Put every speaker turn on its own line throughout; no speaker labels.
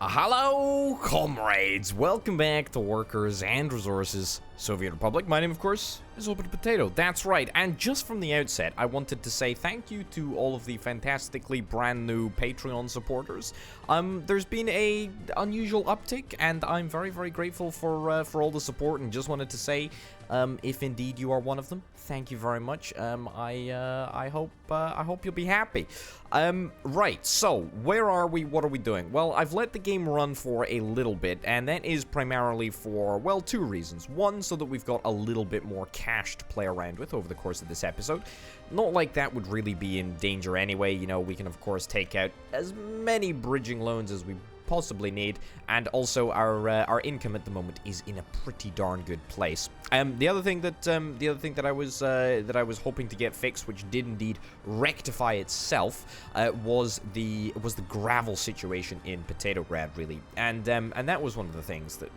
Hello, comrades! Welcome back to Workers and Resources, Soviet Republic. My name, of course, is Open Potato. That's right, and just from the outset, I wanted to say thank you to all of the fantastically brand new Patreon supporters. There's been a unusual uptick, and I'm very, very grateful for all the support, and just wanted to say, if indeed you are one of them, thank you very much. I hope you'll be happy. Right, so, where are we? What are we doing? Well, I've let the game run for a little bit, and that is primarily for, well, two reasons. One, so that we've got a little bit more cash to play around with over the course of this episode. Not like that would really be in danger anyway. You know, we can, of course, take out as many bridging loans as we possibly need, and also our income at the moment is in a pretty darn good place. The other thing that I was hoping to get fixed, which did indeed rectify itself, was the gravel situation in Potatograd, really, and that was one of the things that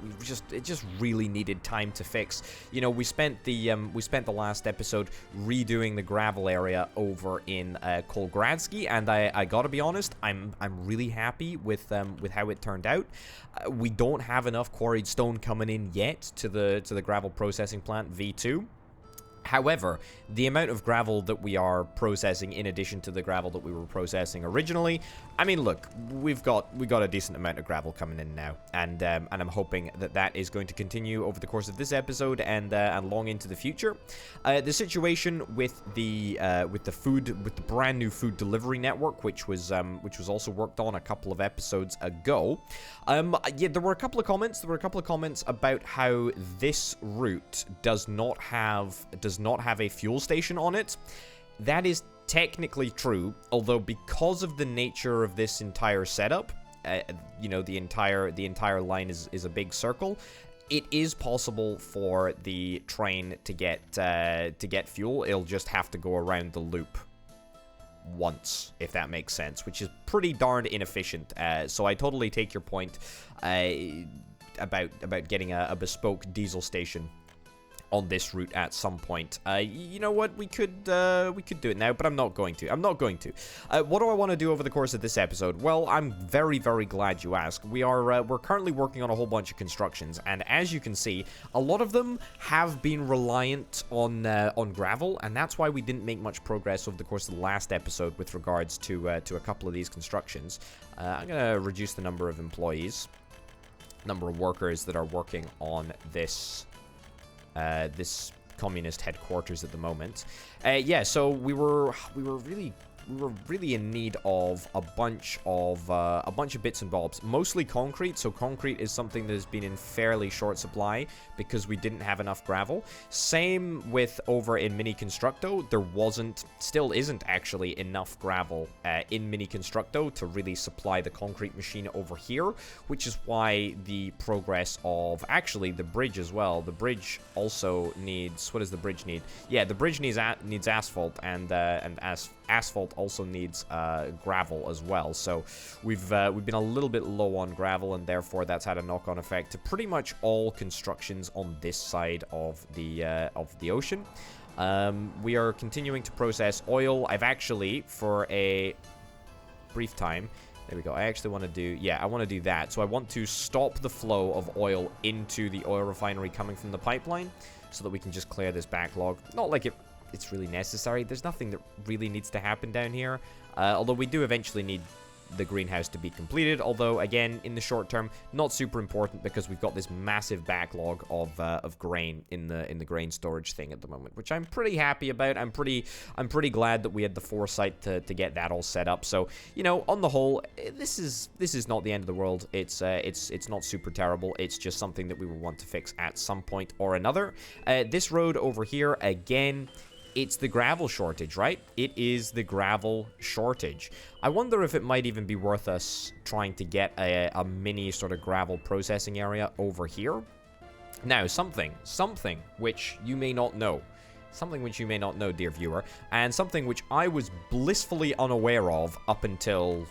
it just really needed time to fix. You know, we spent the last episode redoing the gravel area over in Kolgradsky, and I gotta be honest, I'm really happy with how it turned out. We don't have enough quarried stone coming in yet to the gravel processing plant V2. However, the amount of gravel that we are processing, in addition to the gravel that we were processing originally, I mean, look, we got a decent amount of gravel coming in now, and I'm hoping that is going to continue over the course of this episode and long into the future. The situation with the brand new food delivery network, which was also worked on a couple of episodes ago. Yeah, there were a couple of comments. About how this route does not have a fuel station on it. That is technically true, although because of the nature of this entire setup, you know, the entire line is a big circle. It is possible for the train to get fuel. It'll just have to go around the loop once, if that makes sense, which is pretty darned inefficient. So I totally take your point about getting a bespoke diesel station on this route at some point. You know what? We could do it now, but I'm not going to. What do I want to do over the course of this episode? Well, I'm very, very glad you asked. We're currently working on a whole bunch of constructions, and as you can see, a lot of them have been reliant on gravel, and that's why we didn't make much progress over the course of the last episode with regards to a couple of these constructions. I'm gonna reduce the number of employees, number of workers that are working on this communist headquarters at the moment. Yeah, so we were really in need of a bunch of bits and bobs, mostly concrete. So concrete is something that has been in fairly short supply because we didn't have enough gravel. Same with over in Mini Constructo. There still isn't actually enough gravel in Mini Constructo to really supply the concrete machine over here, which is why the progress of actually the bridge as well. The bridge also needs, what does the bridge need? Yeah, the bridge needs asphalt, and asphalt also needs gravel as well. So we've been a little bit low on gravel, and therefore that's had a knock-on effect to pretty much all constructions on this side of the ocean. We are continuing to process oil. I've actually, for a brief time, there we go. I actually want to do, I want to do that. So I want to stop the flow of oil into the oil refinery coming from the pipeline so that we can just clear this backlog. Not like it's really necessary. There's nothing that really needs to happen down here, although we do eventually need the greenhouse to be completed, although again in the short term not super important because we've got this massive backlog of grain in the grain storage thing at the moment, which I'm pretty happy about. I'm pretty glad that we had the foresight to get that all set up. So, you know, on the whole, this is not the end of the world. It's not super terrible. It's just something that we will want to fix at some point or another. This road over here, again, it's the gravel shortage, right? It is the gravel shortage. I wonder if it might even be worth us trying to get a mini sort of gravel processing area over here. Now, something which you may not know. Something which you may not know, dear viewer, and something which I was blissfully unaware of up until,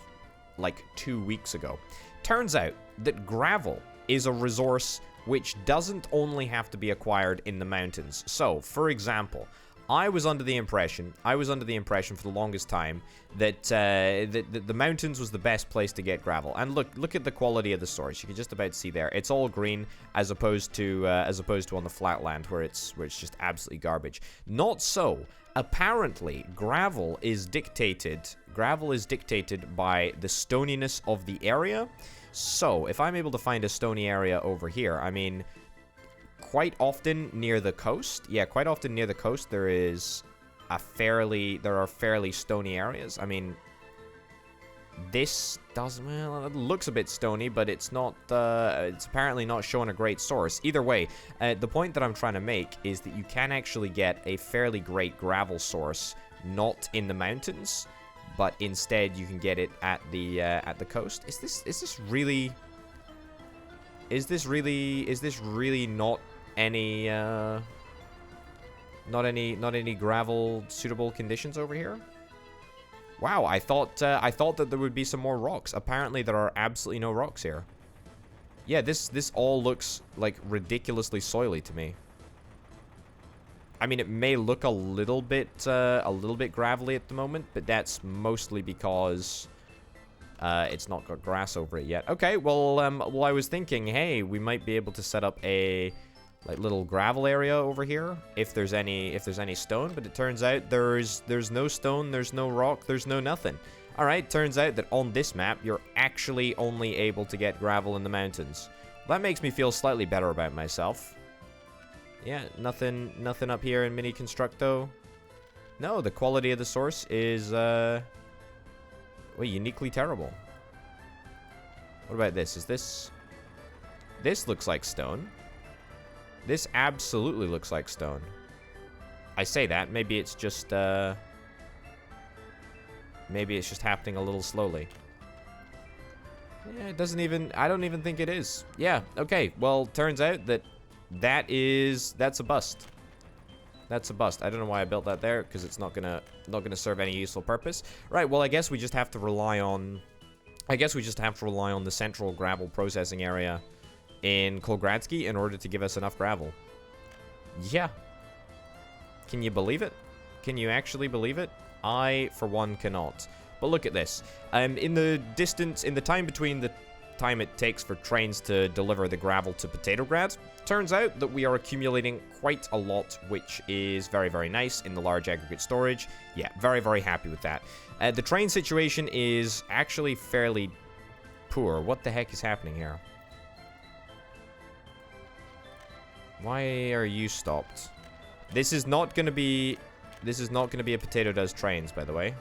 like, 2 weeks ago. Turns out that gravel is a resource which doesn't only have to be acquired in the mountains. So, for example, I was under the impression for the longest time that the mountains was the best place to get gravel. And look at the quality of the source. You can just about see there. It's all green as opposed to on the flatland where it's just absolutely garbage. Not so. Apparently, gravel is dictated by the stoniness of the area. So, if I'm able to find a stony area over here, I mean, quite often near the coast, there are fairly stony areas. I mean, this it looks a bit stony, but it's not, it's apparently not showing a great source. Either way, the point that I'm trying to make is that you can actually get a fairly great gravel source, not in the mountains, but instead you can get it at the coast. Is this really not any gravel suitable conditions over here? Wow, I thought that there would be some more rocks. Apparently there are absolutely no rocks here. Yeah, this all looks like ridiculously soily to me. I mean, it may look a little bit gravelly at the moment, but that's mostly because it's not got grass over it yet. Okay, well, I was thinking, hey, we might be able to set up a little gravel area over here if there's any stone, but it turns out there's no stone, there's no rock, there's no nothing. All right, turns out that on this map you're actually only able to get gravel in the mountains. That makes me feel slightly better about myself. Yeah, nothing up here in Mini Constructo. No, the quality of the source is uniquely terrible. What about this? This looks like stone. This absolutely looks like stone. I say that, maybe it's just happening a little slowly. Yeah, it doesn't even, I don't even think it is. Yeah, okay, well, turns out that that's a bust. That's a bust. I don't know why I built that there, because it's not gonna serve any useful purpose. Right, well, I guess we just have to rely on the central gravel processing area in Kolgradsky in order to give us enough gravel. Yeah. Can you believe it? Can you actually believe it? I, for one, cannot. But look at this. In the time between the time it takes for trains to deliver the gravel to Petrograd, turns out that we are accumulating quite a lot, which is very, very nice in the large aggregate storage. Yeah, very, very happy with that. The train situation is actually fairly poor. What the heck is happening here? Why are you stopped? This is not gonna be a Potato Does Trains, by the way.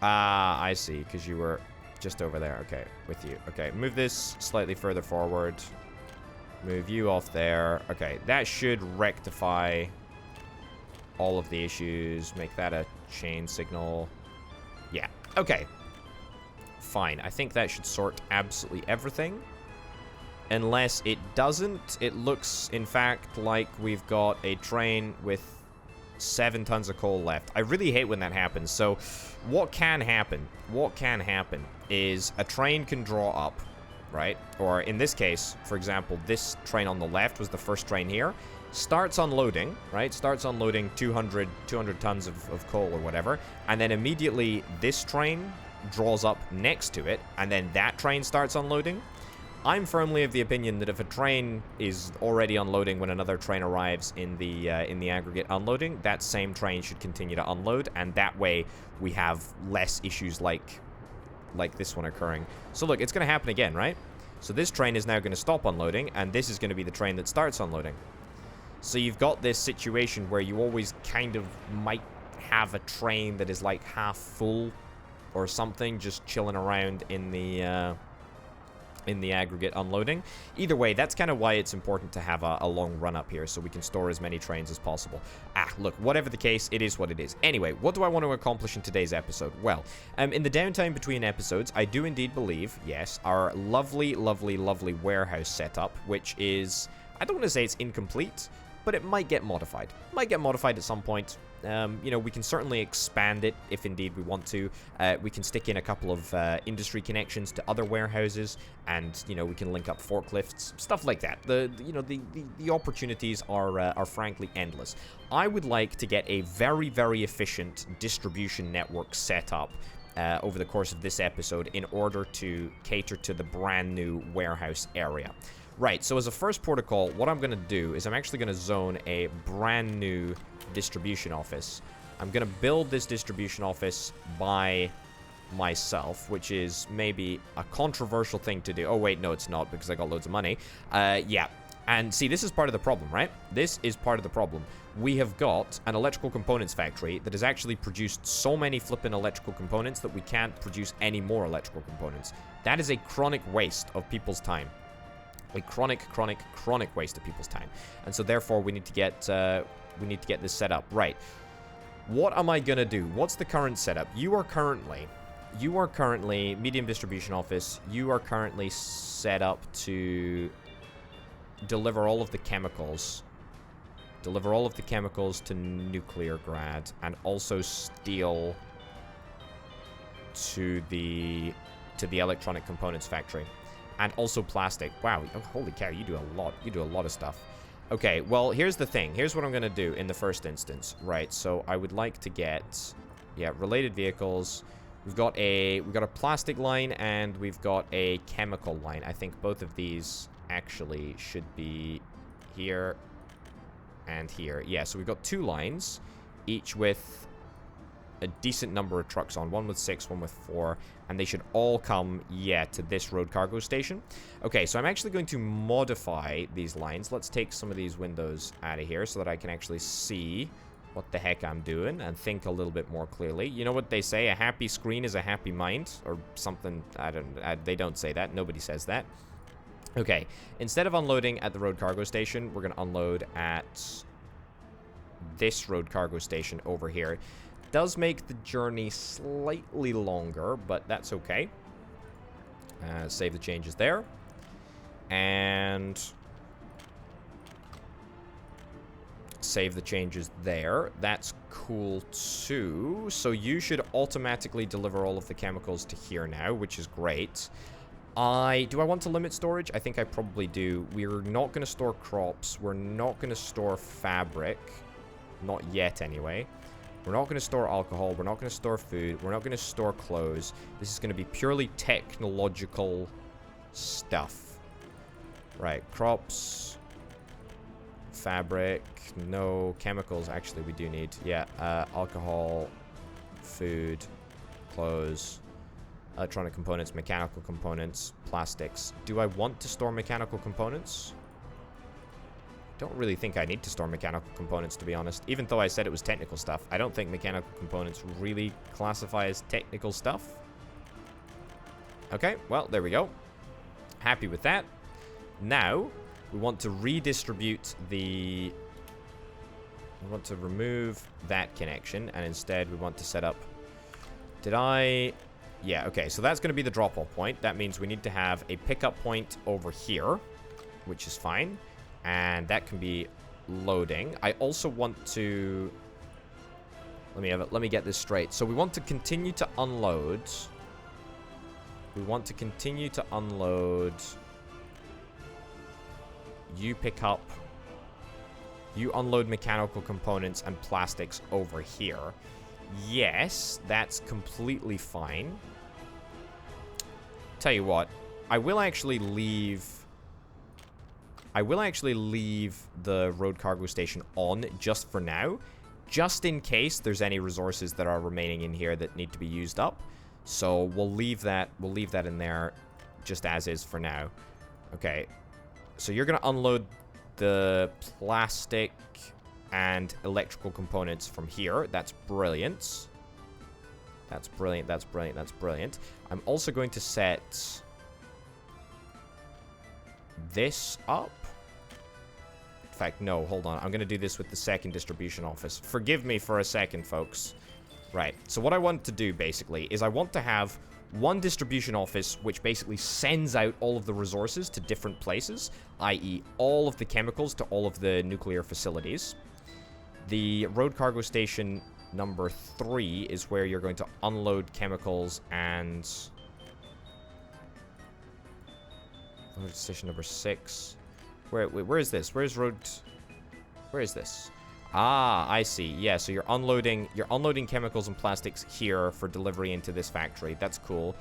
Ah, I see, because you were just over there. Okay, with you. Okay, move this slightly further forward. Move you off there. Okay, that should rectify all of the issues. Make that a chain signal. Yeah, okay. Fine, I think that should sort absolutely everything. Unless it doesn't, it looks, in fact, like we've got a train with 7 tons of coal left. I really hate when that happens. So, what can happen is a train can draw up, right? Or in this case, for example, this train on the left was the first train here. Starts unloading, right? Starts unloading 200 tons of coal or whatever. And then immediately this train draws up next to it. And then that train starts unloading. I'm firmly of the opinion that if a train is already unloading when another train arrives in the aggregate unloading, that same train should continue to unload, and that way we have less issues like this one occurring. So look, it's going to happen again, right? So this train is now going to stop unloading, and this is going to be the train that starts unloading. So you've got this situation where you always kind of might have a train that is like half full or something, just chilling around in the aggregate unloading. Either way, that's kind of why it's important to have a long run up here so we can store as many trains as possible. Look, whatever the case, it is what it is. Anyway, what do I want to accomplish in today's episode? Well, in the downtime between episodes, I do indeed believe, yes, our lovely, lovely, lovely warehouse setup, which is, I don't want to say it's incomplete, but it might get modified. Might get modified at some point. You know, we can certainly expand it if indeed we want to. We can stick in a couple of industry connections to other warehouses, and you know, we can link up forklifts, stuff like that. The opportunities are frankly endless. I would like to get a very, very efficient distribution network set up over the course of this episode in order to cater to the brand new warehouse area. Right, so as a first protocol, what I'm going to do is I'm actually going to zone a brand new distribution office. I'm going to build this distribution office by myself, which is maybe a controversial thing to do. Oh, wait, no, it's not, because I got loads of money. Yeah, and see, this is part of the problem, right? This is part of the problem. We have got an electrical components factory that has actually produced so many flippin' electrical components that we can't produce any more electrical components. That is a chronic waste of people's time. A chronic waste of people's time. And so therefore we need to get this set up. Right. What am I gonna do? What's the current setup? You are currently medium distribution office. You are currently set up to deliver all of the chemicals. Deliver all of the chemicals to Nuclear Grad, and also steel to the electronic components factory. And also plastic. Wow, oh, holy cow, you do a lot. You do a lot of stuff. Okay, well, here's the thing. Here's what I'm going to do in the first instance. Right, so I would like to get, yeah, related vehicles. We've got a plastic line, and we've got a chemical line. I think both of these actually should be here and here. Yeah, so we've got two lines, each with a decent number of trucks on. One with 6, one with 4, and they should all come, yeah, to this road cargo station. Okay, so I'm actually going to modify these lines. Let's take some of these windows out of here so that I can actually see what the heck I'm doing and think a little bit more clearly. You know what they say, a happy screen is a happy mind, or something. They don't say that. Nobody says that. Okay, instead of unloading at the road cargo station, we're going to unload at this road cargo station over here. Does make the journey slightly longer, but that's okay. Save the changes there. And save the changes there. That's cool too. So you should automatically deliver all of the chemicals to here now, which is great. Do I want to limit storage? I think I probably do. We're not going to store crops. We're not going to store fabric. Not yet, anyway. We're not going to store alcohol. We're not going to store food. We're not going to store clothes. This is going to be purely technological stuff. Right. Crops. Fabric. No. Chemicals, actually, we do need. Yeah. Alcohol. Food. Clothes. Electronic components. Mechanical components. Plastics. Do I want to store mechanical components? Don't really think I need to store mechanical components, to be honest. Even though I said it was technical stuff, I don't think mechanical components really classify as technical stuff. Okay, well, there we go. Happy with that. Now, we want to redistribute the... We want to remove that connection, and instead we want to set up... Yeah, okay, so that's going to be the drop-off point. That means we need to have a pickup point over here, which is fine. And that can be loading. I also want to... Let me get this straight. So we want to continue to unload. We want to continue to unload. You pick up... You unload mechanical components and plastics over here. Yes, that's completely fine. Tell you what, I will actually leave the road cargo station on just for now, just in case there's any resources that are remaining in here that need to be used up. So we'll leave that in there just as is for now. Okay. So you're going to unload the plastic and electrical components from here. That's brilliant. That's brilliant. That's brilliant. That's brilliant. I'm also going to set this up. In fact, no, hold on. I'm going to do this with the second distribution office. Forgive me for a second, folks. Right. So what I want to do, basically, is I want to have one distribution office which basically sends out all of the resources to different places, i.e. all of the chemicals to all of the nuclear facilities. The road cargo station number 3 is where you're going to unload chemicals and... Road station number 6. Where is this? Where is this? Ah, I see. Yeah, so you're unloading chemicals and plastics here for delivery into this factory. That's cool.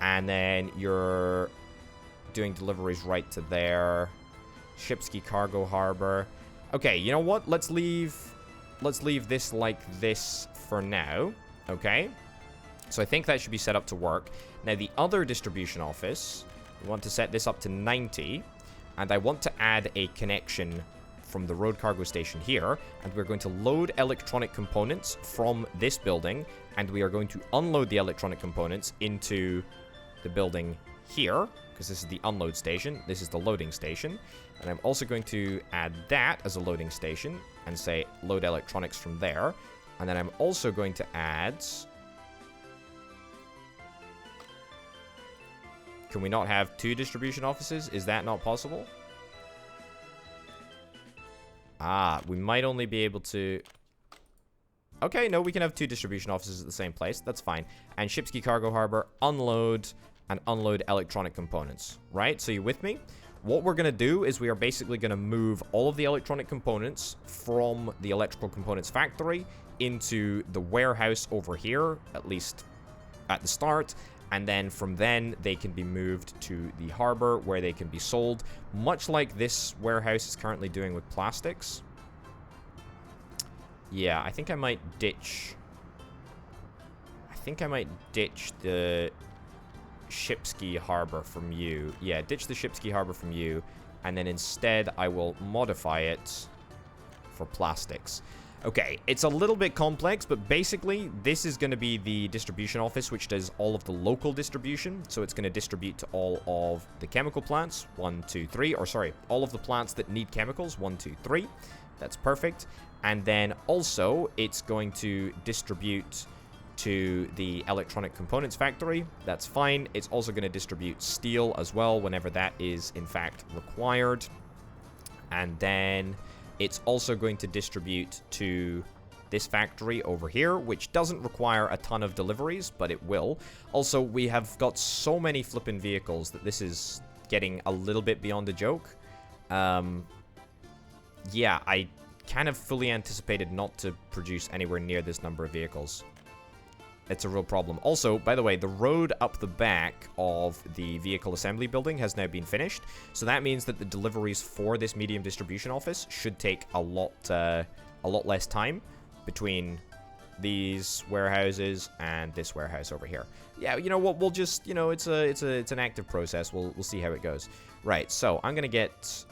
And then you're doing deliveries right to there. Shipsky Cargo Harbor. Okay, you know what? Let's leave this like this for now. Okay? So I think that should be set up to work. Now, the other distribution office, we want to set this up to 90. And I want to add a connection from the road cargo station here. And we're going to load electronic components from this building. And we are going to unload the electronic components into the building here. Because this is the unload station. This is the loading station. And I'm also going to add that as a loading station. And say load electronics from there. And then I'm also going to add... Can we not have 2 distribution offices? Is that not possible? Ah, we might only be able to... Okay, no, we can have 2 distribution offices at the same place. That's fine. And Shipsky Cargo Harbor, unload and unload electronic components. Right? So you with me? What we're going to do is we are basically going to move all of the electronic components from the electrical components factory into the warehouse over here, at least at the start. And then from then, they can be moved to the harbor where they can be sold, much like this warehouse is currently doing with plastics. Yeah, I think I might ditch... the Shipsky Harbor from you. Yeah, ditch the Shipsky Harbor from you. And then instead, I will modify it for plastics. Okay, it's a little bit complex, but basically, this is going to be the distribution office, which does all of the local distribution. So it's going to distribute to all of the chemical plants, 1, 2, 3, or sorry, all of the plants that need chemicals, 1, 2, 3. That's perfect. And then also, it's going to distribute to the electronic components factory. That's fine. It's also going to distribute steel as well, whenever that is, in fact, required. And then... it's also going to distribute to this factory over here, which doesn't require a ton of deliveries, but it will. Also, we have got so many flippin' vehicles that this is getting a little bit beyond a joke. Yeah, I kind of fully anticipated not to produce anywhere near this number of vehicles. It's a real problem. Also, by the way, the road up the back of the vehicle assembly building has now been finished. So that means that the deliveries for this medium distribution office should take a lot less time between these warehouses and this warehouse over here. Yeah, you know what? We'll just, you know, it's an active process. We'll see how it goes. Right. So I'm gonna get,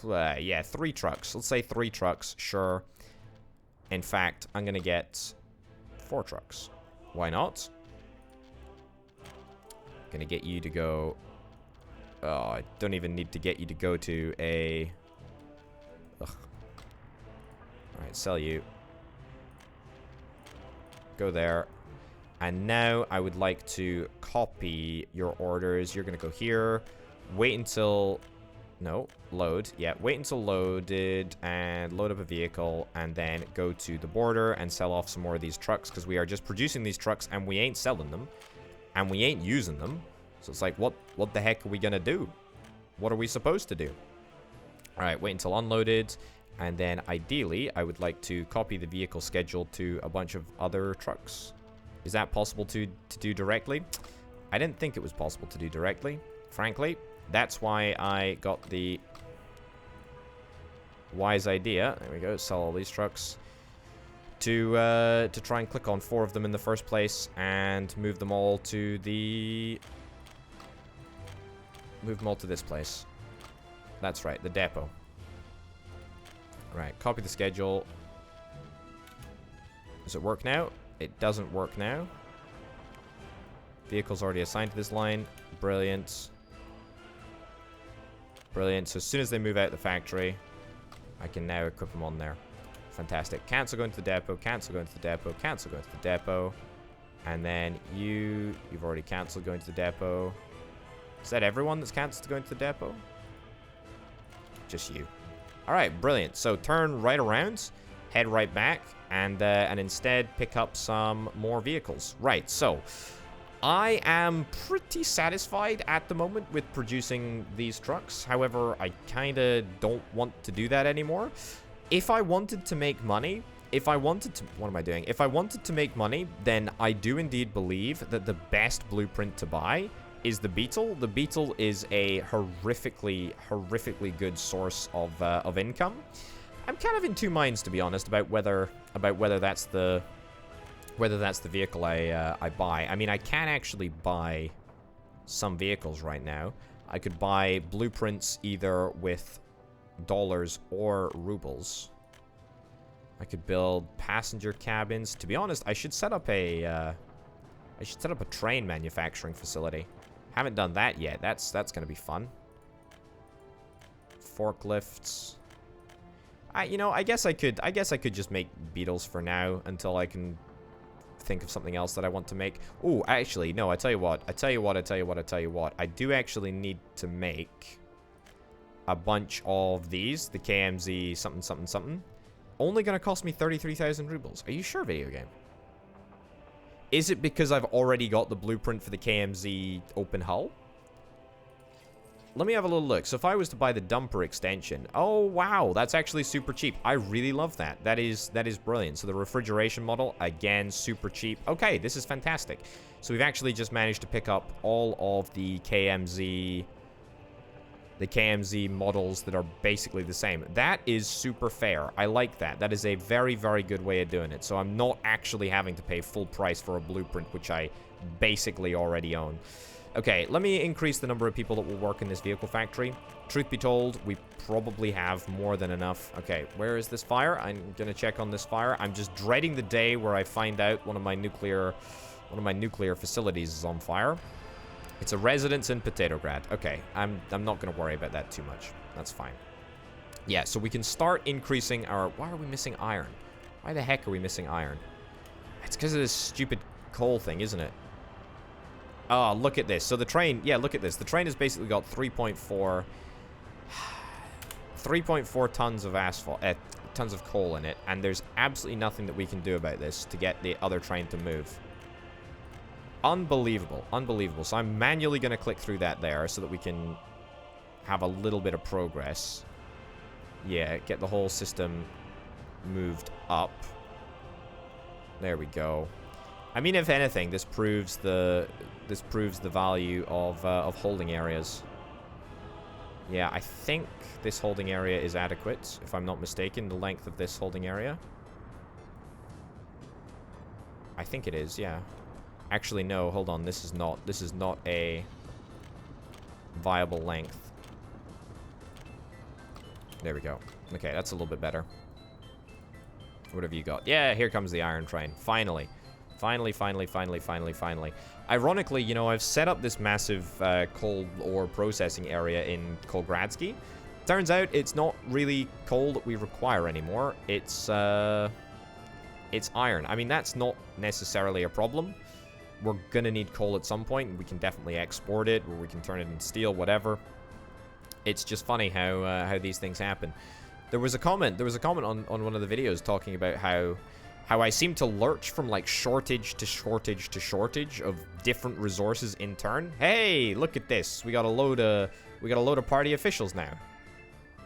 yeah, 3 trucks. Let's say 3 trucks. Sure. In fact, I'm gonna get 4 trucks. Why not? Gonna get you to go... Oh, I don't even need to get you to go to a... Ugh. Alright, sell you. Go there. And now I would like to copy your orders. You're gonna go here. Wait until... No, load. Yeah, wait until loaded and load up a vehicle and then go to the border and sell off some more of these trucks because we are just producing these trucks and we ain't selling them and we ain't using them. So it's like, what the heck are we gonna do? What are we supposed to do? All right, wait until unloaded. And then ideally, I would like to copy the vehicle schedule to a bunch of other trucks. Is that possible to do directly? I didn't think it was possible to do directly, frankly. That's why I got the wise idea. There we go. Sell all these trucks to try and click on 4 of them in the first place and move them all to the this place. That's right, the depot. Right, copy the schedule. Does it work now? It doesn't work now. Vehicle's already assigned to this line. Brilliant. Brilliant. So as soon as they move out the factory, I can now equip them on there. Fantastic. Cancel going to the depot. Cancel going to the depot. Cancel going to the depot. And then you've already cancelled going to the depot. Is that everyone that's cancelled going to the depot? Just you. All right, brilliant. So turn right around, head right back, and instead pick up some more vehicles. Right, so I am pretty satisfied at the moment with producing these trucks. However, I kind of don't want to do that anymore. If I wanted to make money, what am I doing? If I wanted to make money, then I do indeed believe that the best blueprint to buy is the Beetle. The Beetle is a horrifically good source of income. I'm kind of in two minds, to be honest, about whether that's the vehicle I buy. I mean, I can actually buy some vehicles right now. I could buy blueprints either with dollars or rubles. I could build passenger cabins. To be honest, I should set up a train manufacturing facility. Haven't done that yet. That's gonna be fun. Forklifts. I guess I could just make beetles for now until I can think of something else that I want to make. Oh, actually, no, I tell you what. I do actually need to make a bunch of these. The KMZ something. Only gonna cost me 33,000 rubles. Are you sure, video game? Is it because I've already got the blueprint for the KMZ open hull? Let me have a little look. So if I was to buy the dumper extension, oh wow, that's actually super cheap. I really love that. That is brilliant. So the refrigeration model, again, super cheap. Okay, this is fantastic. So we've actually just managed to pick up all of the KMZ models that are basically the same. That is super fair. I like that. That is a very, very good way of doing it. So I'm not actually having to pay full price for a blueprint, which I basically already own. Okay, let me increase the number of people that will work in this vehicle factory. Truth be told, we probably have more than enough. Okay, where is this fire? I'm gonna check on this fire. I'm just dreading the day where I find out one of my nuclear facilities is on fire. It's a residence in Potatograd. Okay, I'm not gonna worry about that too much. That's fine. Yeah, so we can start increasing our... Why are we missing iron? Why the heck are we missing iron? It's because of this stupid coal thing, isn't it? Oh, look at this. So the train... Yeah, look at this. The train has basically got 3.4 tons of asphalt... tons of coal in it. And there's absolutely nothing that we can do about this to get the other train to move. Unbelievable. Unbelievable. So I'm manually going to click through that there so that we can have a little bit of progress. Yeah, get the whole system moved up. There we go. I mean, if anything, this proves the value of holding areas. Yeah, I think this holding area is adequate, if I'm not mistaken, the length of this holding area. I think it is, yeah. Actually, no, hold on. This is not a viable length. There we go. Okay, that's a little bit better. What have you got? Yeah, here comes the iron train. Finally. Finally. Ironically, you know, I've set up this massive coal ore processing area in Kolgradsky. Turns out it's not really coal that we require anymore. It's iron. I mean, that's not necessarily a problem. We're gonna need coal at some point, and we can definitely export it, or we can turn it into steel, whatever. It's just funny how these things happen. There was a comment on one of the videos talking about how I seem to lurch from like shortage to shortage to shortage of different resources in turn. Hey, look at this. We got a load of party officials now.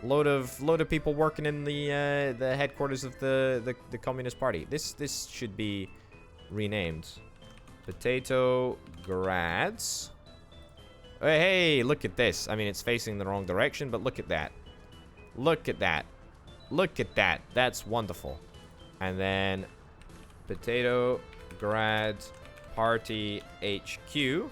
Load of people working in the headquarters of the Communist Party. This should be renamed. Potato-grads. Hey, look at this. I mean, it's facing the wrong direction, but look at that. Look at that. Look at that. That's wonderful. And then Potato-grad Party HQ.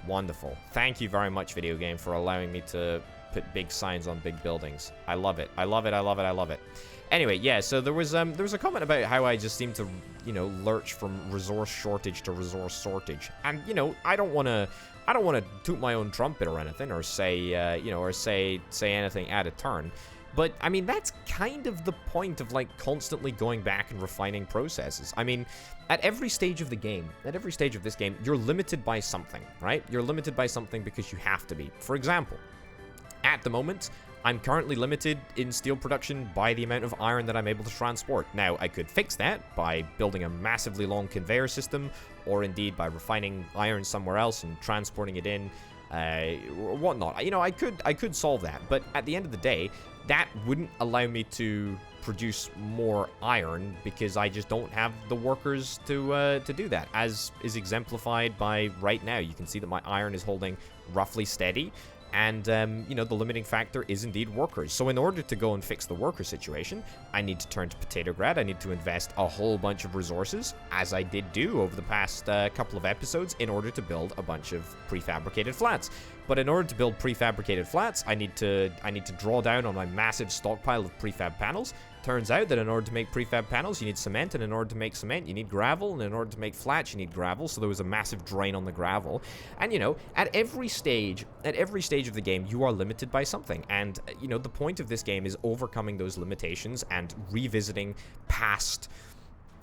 Wonderful. Thank you very much, video game, for allowing me to put big signs on big buildings. I love it. I love it. I love it. I love it. Anyway, yeah, so there was a comment about how I just seem to, you know, lurch from resource shortage to resource shortage. And, you know, I don't want to toot my own trumpet or anything, or say, you know, or say anything out of turn. But, I mean, that's kind of the point of, like, constantly going back and refining processes. I mean, at every stage of the game, at every stage of this game, you're limited by something, right? You're limited by something because you have to be. For example, at the moment, I'm currently limited in steel production by the amount of iron that I'm able to transport. Now, I could fix that by building a massively long conveyor system, or indeed by refining iron somewhere else and transporting it in, whatnot. You know, I could solve that, but at the end of the day, that wouldn't allow me to produce more iron because I just don't have the workers to do that, as is exemplified by right now. You can see that my iron is holding roughly steady. And, you know, the limiting factor is indeed workers. So in order to go and fix the worker situation, I need to turn to Potatograd. I need to invest a whole bunch of resources, as I did do over the past couple of episodes, in order to build a bunch of prefabricated flats. But in order to build prefabricated flats, I need to draw down on my massive stockpile of prefab panels. Turns out that in order to make prefab panels, you need cement, and in order to make cement, you need gravel, and in order to make flats, you need gravel, so there was a massive drain on the gravel. And, you know, at every stage of the game, you are limited by something, and, you know, the point of this game is overcoming those limitations and revisiting past,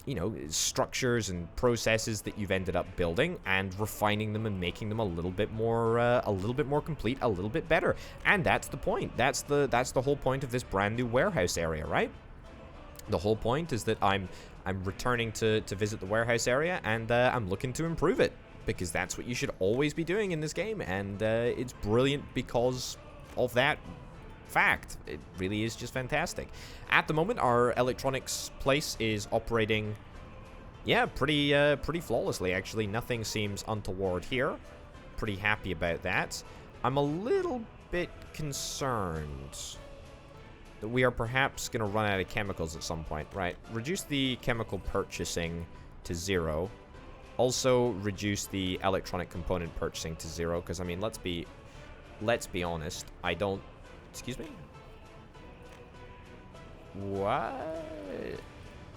you know, structures and processes that you've ended up building and refining them and making them a little bit more complete, a little bit better. And that's the point. That's the whole point of this brand new warehouse area, right? The whole point is that I'm returning to visit the warehouse area, and I'm looking to improve it, because that's what you should always be doing in this game, and it's brilliant because of that fact. It really is just fantastic. At the moment, our electronics place is operating, yeah, pretty flawlessly, actually. Nothing seems untoward here. Pretty happy about that. I'm a little bit concerned that we are perhaps going to run out of chemicals at some point, right? Reduce the chemical purchasing to 0. Also, reduce the electronic component purchasing to 0, because, I mean, let's be honest, I don't... Excuse me? What?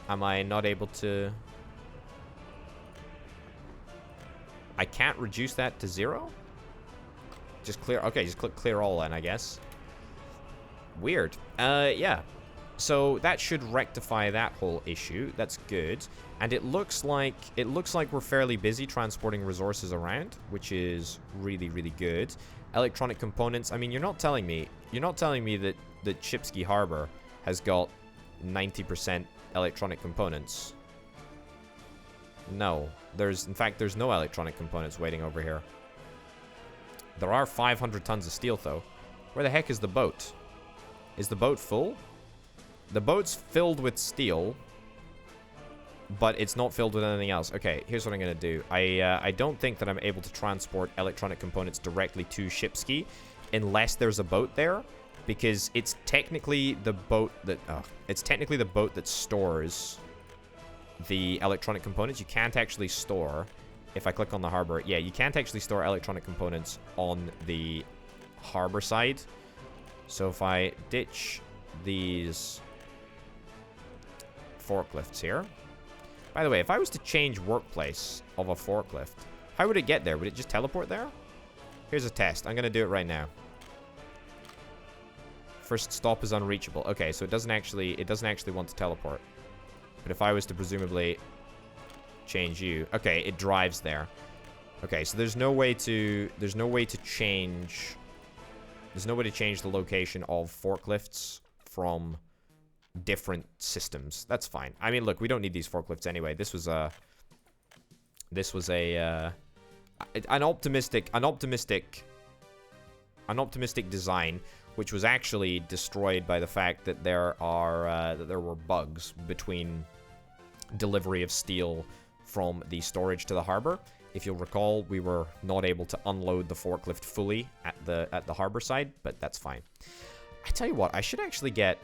Am I not able to... I can't reduce that to 0? Just clear... Okay, just click clear all then, I guess. Weird. Yeah. So that should rectify that whole issue. That's good. And it looks like we're fairly busy transporting resources around, which is really, really good. Electronic components. I mean, you're not telling me that Shipsky Harbor has got 90% electronic components. No. In fact, there's no electronic components waiting over here. There are 500 tons of steel, though. Where the heck is the boat? Is the boat full? The boat's filled with steel, but it's not filled with anything else. Okay, here's what I'm going to do. I don't think that I'm able to transport electronic components directly to Shipsky unless there's a boat there, because it's technically the boat that stores the electronic components. You can't actually store, if I click on the harbor, yeah, you can't actually store electronic components on the harbor side. So if I ditch these forklifts here. By the way, if I was to change workplace of a forklift, how would it get there? Would it just teleport there? Here's a test. I'm going to do it right now. First stop is unreachable. Okay, so it doesn't actually want to teleport. But if I was to presumably change you, okay, it drives there. Okay, so there's no way to change the location of forklifts from different systems. That's fine. I mean, look, we don't need these forklifts anyway. This was an optimistic design, which was actually destroyed by the fact that there were bugs between delivery of steel from the storage to the harbor. If you'll recall, we were not able to unload the forklift fully at the harbor side, but that's fine. I tell you what, I should actually get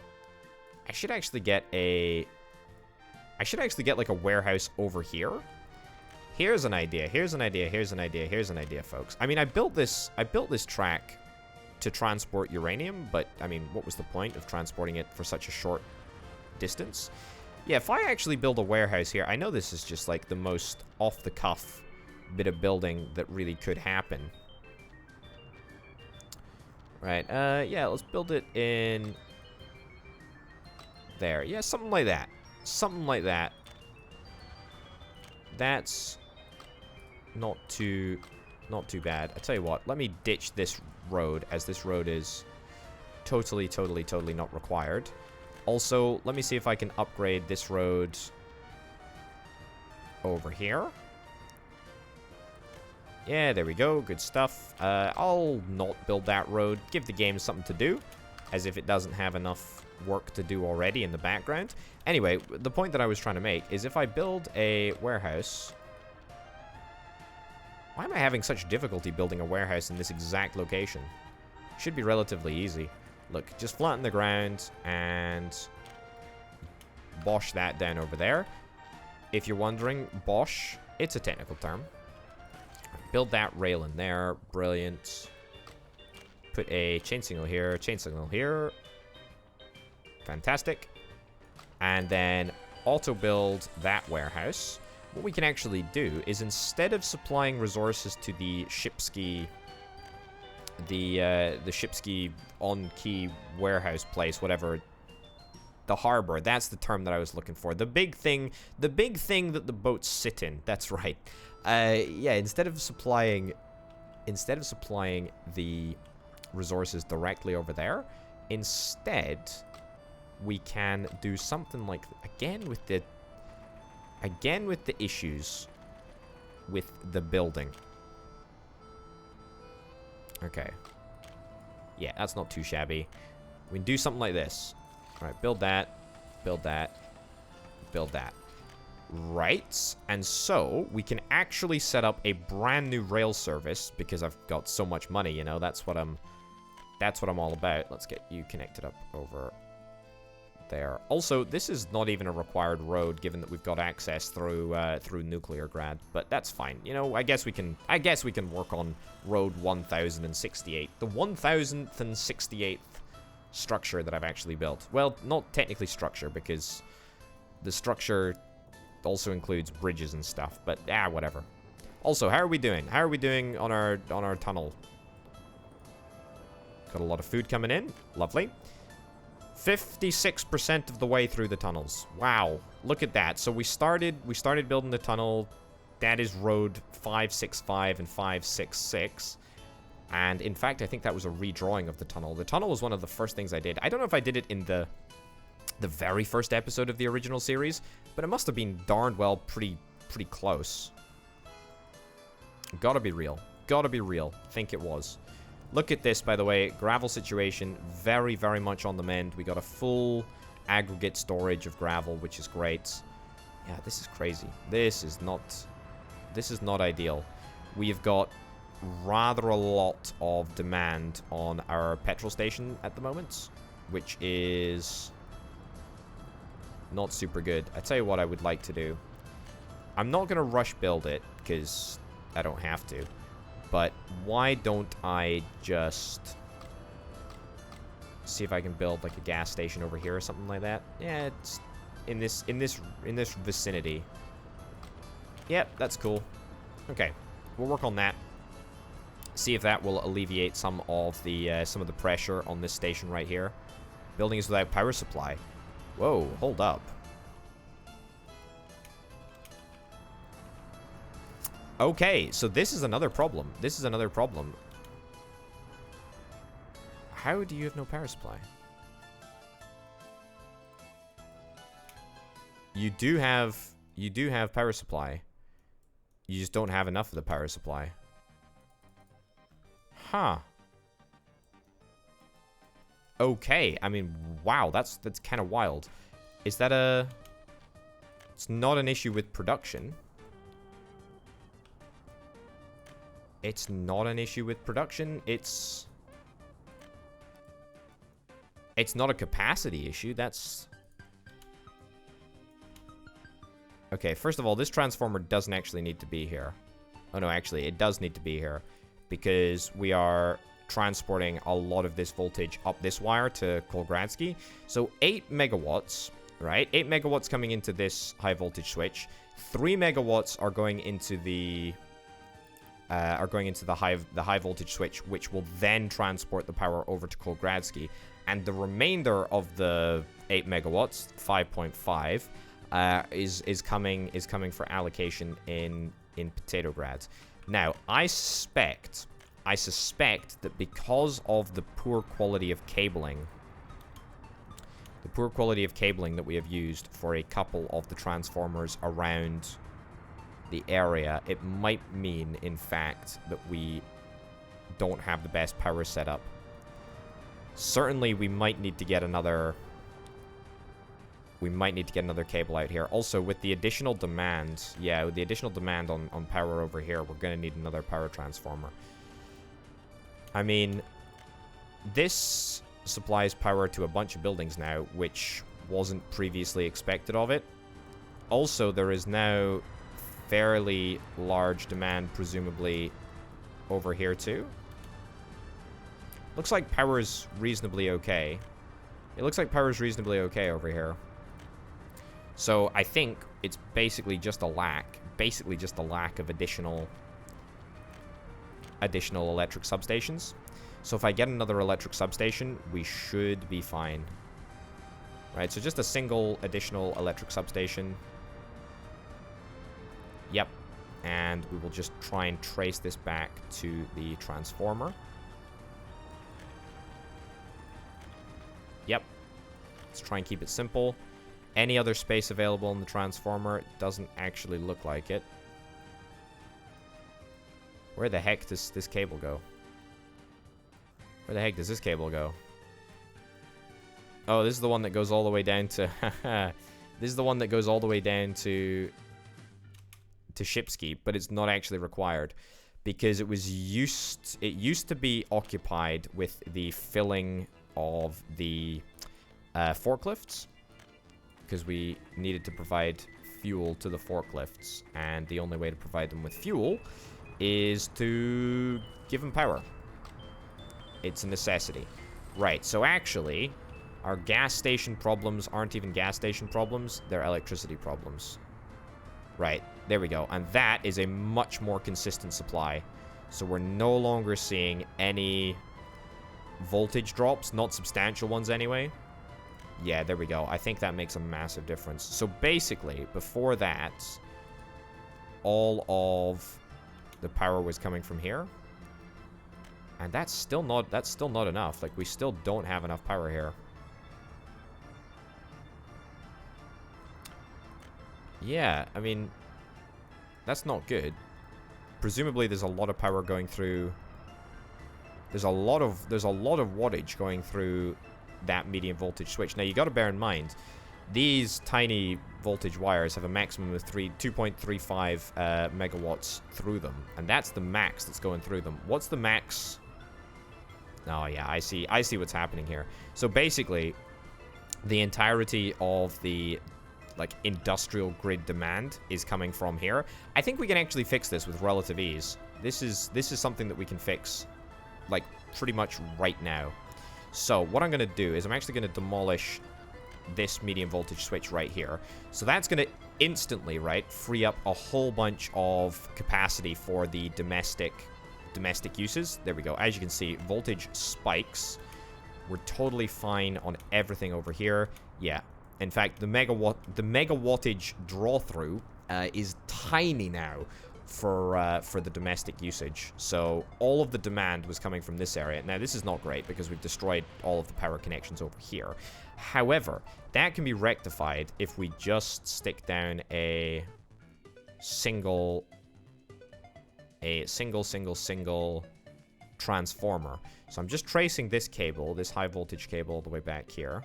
like a warehouse over here. Here's an idea, folks. I mean, I built this track to transport uranium, but I mean, what was the point of transporting it for such a short distance? Yeah, if I actually build a warehouse here, I know this is just like the most off-the-cuff bit of building that really could happen. Right, yeah, let's build it in there. Yeah, something like that. Something like that. That's not too bad. I tell you what, let me ditch this road, as this road is totally not required. Also, let me see if I can upgrade this road over here. Yeah, there we go. Good stuff. I'll not build that road. Give the game something to do, as if it doesn't have enough work to do already in the background. Anyway, the point that I was trying to make is if I build a warehouse... Why am I having such difficulty building a warehouse in this exact location? Should be relatively easy. Look, just flatten the ground and bosh that down over there. If you're wondering, bosh, it's a technical term. Build that rail in there. Brilliant. Put a chain signal here, chain signal here. Fantastic. And then auto build that warehouse. What we can actually do is, instead of supplying resources to the Shipsky, the Shipsky on-key warehouse place, whatever, the harbor, that's the term that I was looking for. The big thing that the boats sit in. That's right. Yeah, instead of supplying the resources directly over there, instead we can do something like, again with the issues with the building. Okay. Yeah, that's not too shabby. We can do something like this. All right, build that, build that, build that. Right, and so we can actually set up a brand new rail service because I've got so much money, you know. That's what I'm all about. Let's get you connected up over there. Also, this is not even a required road, given that we've got access through Nuclear Grad, but that's fine. You know, I guess we can work on road 1068, the 1068th structure that I've actually built. Well, not technically structure, because the structure also includes bridges and stuff, but whatever. Also, how are we doing? How are we doing on our tunnel? Got a lot of food coming in. Lovely. 56% of the way through the tunnels. Wow, look at that. So we started building the tunnel. That is road 565 and 566. And in fact, I think that was a redrawing of the tunnel. The tunnel was one of the first things I did. I don't know if I did it in the very first episode of the original series, but it must have been darned well pretty close. Gotta be real. Gotta be real. Think it was. Look at this, by the way. Gravel situation, very much on the mend. We got a full aggregate storage of gravel, which is great. Yeah, this is crazy. This is not ideal. We've got rather a lot of demand on our petrol station at the moment, which is not super good. I tell you what I would like to do. I'm not going to rush build it, because I don't have to. But why don't I just see if I can build like a gas station over here or something like that? Yeah, it's in this vicinity. Yep, that's cool. Okay, we'll work on that. See if that will alleviate some of the pressure on this station right here. Building is without power supply. Whoa, hold up. Okay, so this is another problem. This is another problem. How do you have no power supply? You do have power supply. You just don't have enough of the power supply. Huh. Okay, I mean, wow, that's kind of wild. Is that a... It's not an issue with production. It's not an issue with production. It's not a capacity issue. That's... Okay, first of all, this transformer doesn't actually need to be here. Oh, no, actually, it does need to be here. Because we are transporting a lot of this voltage up this wire to Kolgradsky. So 8 megawatts, right? 8 megawatts coming into this high voltage switch. 3 megawatts are going into the high voltage switch, which will then transport the power over to Kolgradsky. And the remainder of the 8 megawatts, 5.5, is coming for allocation in Potatograd. Now, I suspect that because of the poor quality of cabling, that we have used for a couple of the transformers around the area, it might mean, in fact, that we don't have the best power setup. Certainly, we might need to get another cable out here. Also, with the additional demand, yeah, with the additional demand on power over here, we're going to need another power transformer. I mean, this supplies power to a bunch of buildings now, which wasn't previously expected of it. Also, there is now fairly large demand, presumably, over here too. Looks like power is reasonably okay. It looks like power is reasonably okay over here. So I think it's basically just a lack of additional electric substations. So if I get another electric substation, we should be fine. Right, so just a single additional electric substation. Yep. And we will just try and trace this back to the transformer. Yep. Let's try and keep it simple. Any other space available in the transformer? It doesn't actually look like it. Where the heck does this cable go? Where the heck does this cable go? Oh, this is the one that goes all the way down to... This is the one that goes all the way down to Shipskeep, but it's not actually required. Because it used to be occupied with the filling of the forklifts. Because we needed to provide fuel to the forklifts. And the only way to provide them with fuel is to give them power. It's a necessity. Right, so actually, our gas station problems aren't even gas station problems. They're electricity problems. Right, there we go. And that is a much more consistent supply. So we're no longer seeing any voltage drops. Not substantial ones anyway. Yeah, there we go. I think that makes a massive difference. So basically, before that, all of the power was coming from here. And that's still not enough. Like, we still don't have enough power here. Yeah, I mean, that's not good. Presumably there's a lot of power going through. There's a lot of wattage going through that medium voltage switch. Now you got to bear in mind, these tiny voltage wires have a maximum of 2.35 megawatts through them, and that's the max that's going through them. What's the max? Oh yeah, I see what's happening here. So basically, the entirety of the industrial grid demand is coming from here. I think we can actually fix this with relative ease. This is something that we can fix like pretty much right now. So what I'm going to do is I'm actually going to demolish this medium voltage switch right here. So that's going to instantly, right, free up a whole bunch of capacity for the domestic uses. There we go. As you can see, voltage spikes. We're totally fine on everything over here. Yeah. In fact, the megawattage draw through is tiny now for the domestic usage. So all of the demand was coming from this area. Now this is not great because we've destroyed all of the power connections over here. However, that can be rectified if we just stick down a single transformer. So I'm just tracing this cable, this high voltage cable all the way back here.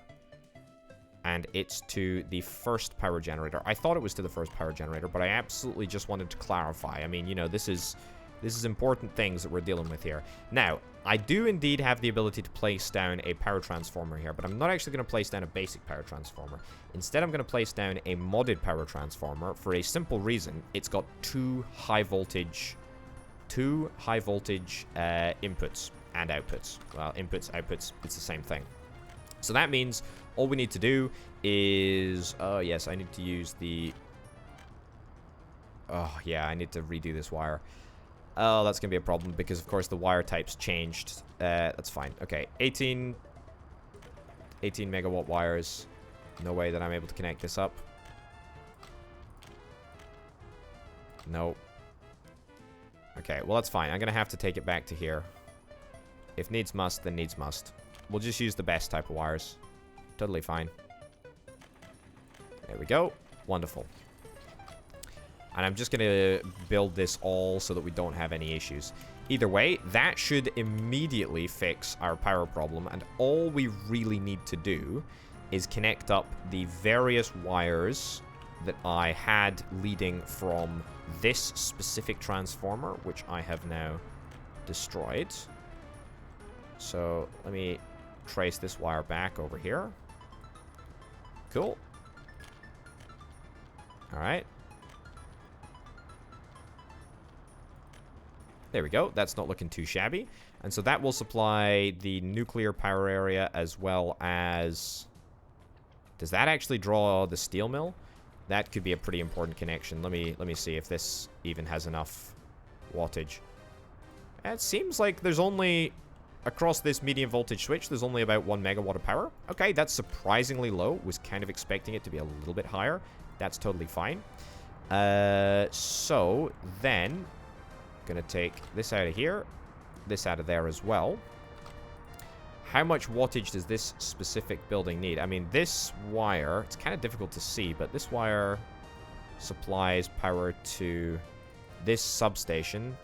And it's to the first power generator. I thought it was to the first power generator, but I absolutely just wanted to clarify. I mean, you know, this is important things that we're dealing with here. Now, I do indeed have the ability to place down a power transformer here, but I'm not actually going to place down a basic power transformer. Instead, I'm going to place down a modded power transformer for a simple reason. It's got two high voltage inputs and outputs. Well, inputs, outputs, it's the same thing. So that means all we need to do is... Oh, yes, I need to use the... Oh, yeah, I need to redo this wire. Oh, that's going to be a problem because, of course, the wire type's changed. That's fine. Okay, 18 megawatt wires. No way that I'm able to connect this up. No. Okay, well, that's fine. I'm going to have to take it back to here. If needs must, then needs must. We'll just use the best type of wires. Totally fine. There we go. Wonderful. And I'm just going to build this all so that we don't have any issues. Either way, that should immediately fix our power problem. And all we really need to do is connect up the various wires that I had leading from this specific transformer, which I have now destroyed. So let me trace this wire back over here. Cool. All right. There we go. That's not looking too shabby. And so that will supply the nuclear power area as well as... Does that actually draw the steel mill? That could be a pretty important connection. Let me see if this even has enough wattage. It seems like there's only... Across this medium voltage switch, there's only about 1 megawatt of power. Okay, that's surprisingly low. Was kind of expecting it to be a little bit higher. That's totally fine. So then... Gonna take this out of here, this out of there as well. How much wattage does this specific building need? I mean, this wire, it's kind of difficult to see, but this wire supplies power to this substation,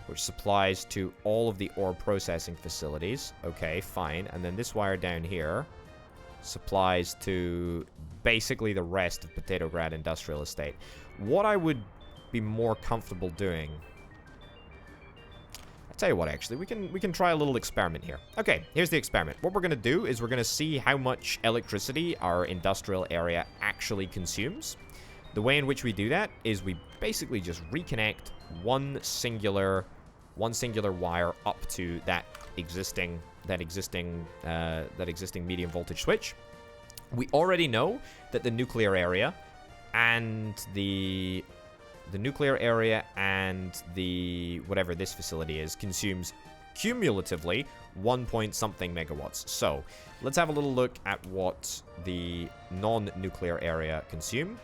which supplies to all of the ore processing facilities. Okay, fine. And then this wire down here supplies to basically the rest of Potatograd Industrial Estate. What I would be more comfortable doing... Tell you what, actually, we can try a little experiment here. Okay, here's the experiment. What we're going to do is we're going to see how much electricity our industrial area actually consumes. The way in which we do that is we basically just reconnect one singular wire up to that existing medium voltage switch. We already know that the nuclear area and the nuclear area and the whatever this facility is consumes cumulatively 1 point something megawatts. So let's have a little look at what the non-nuclear area consume.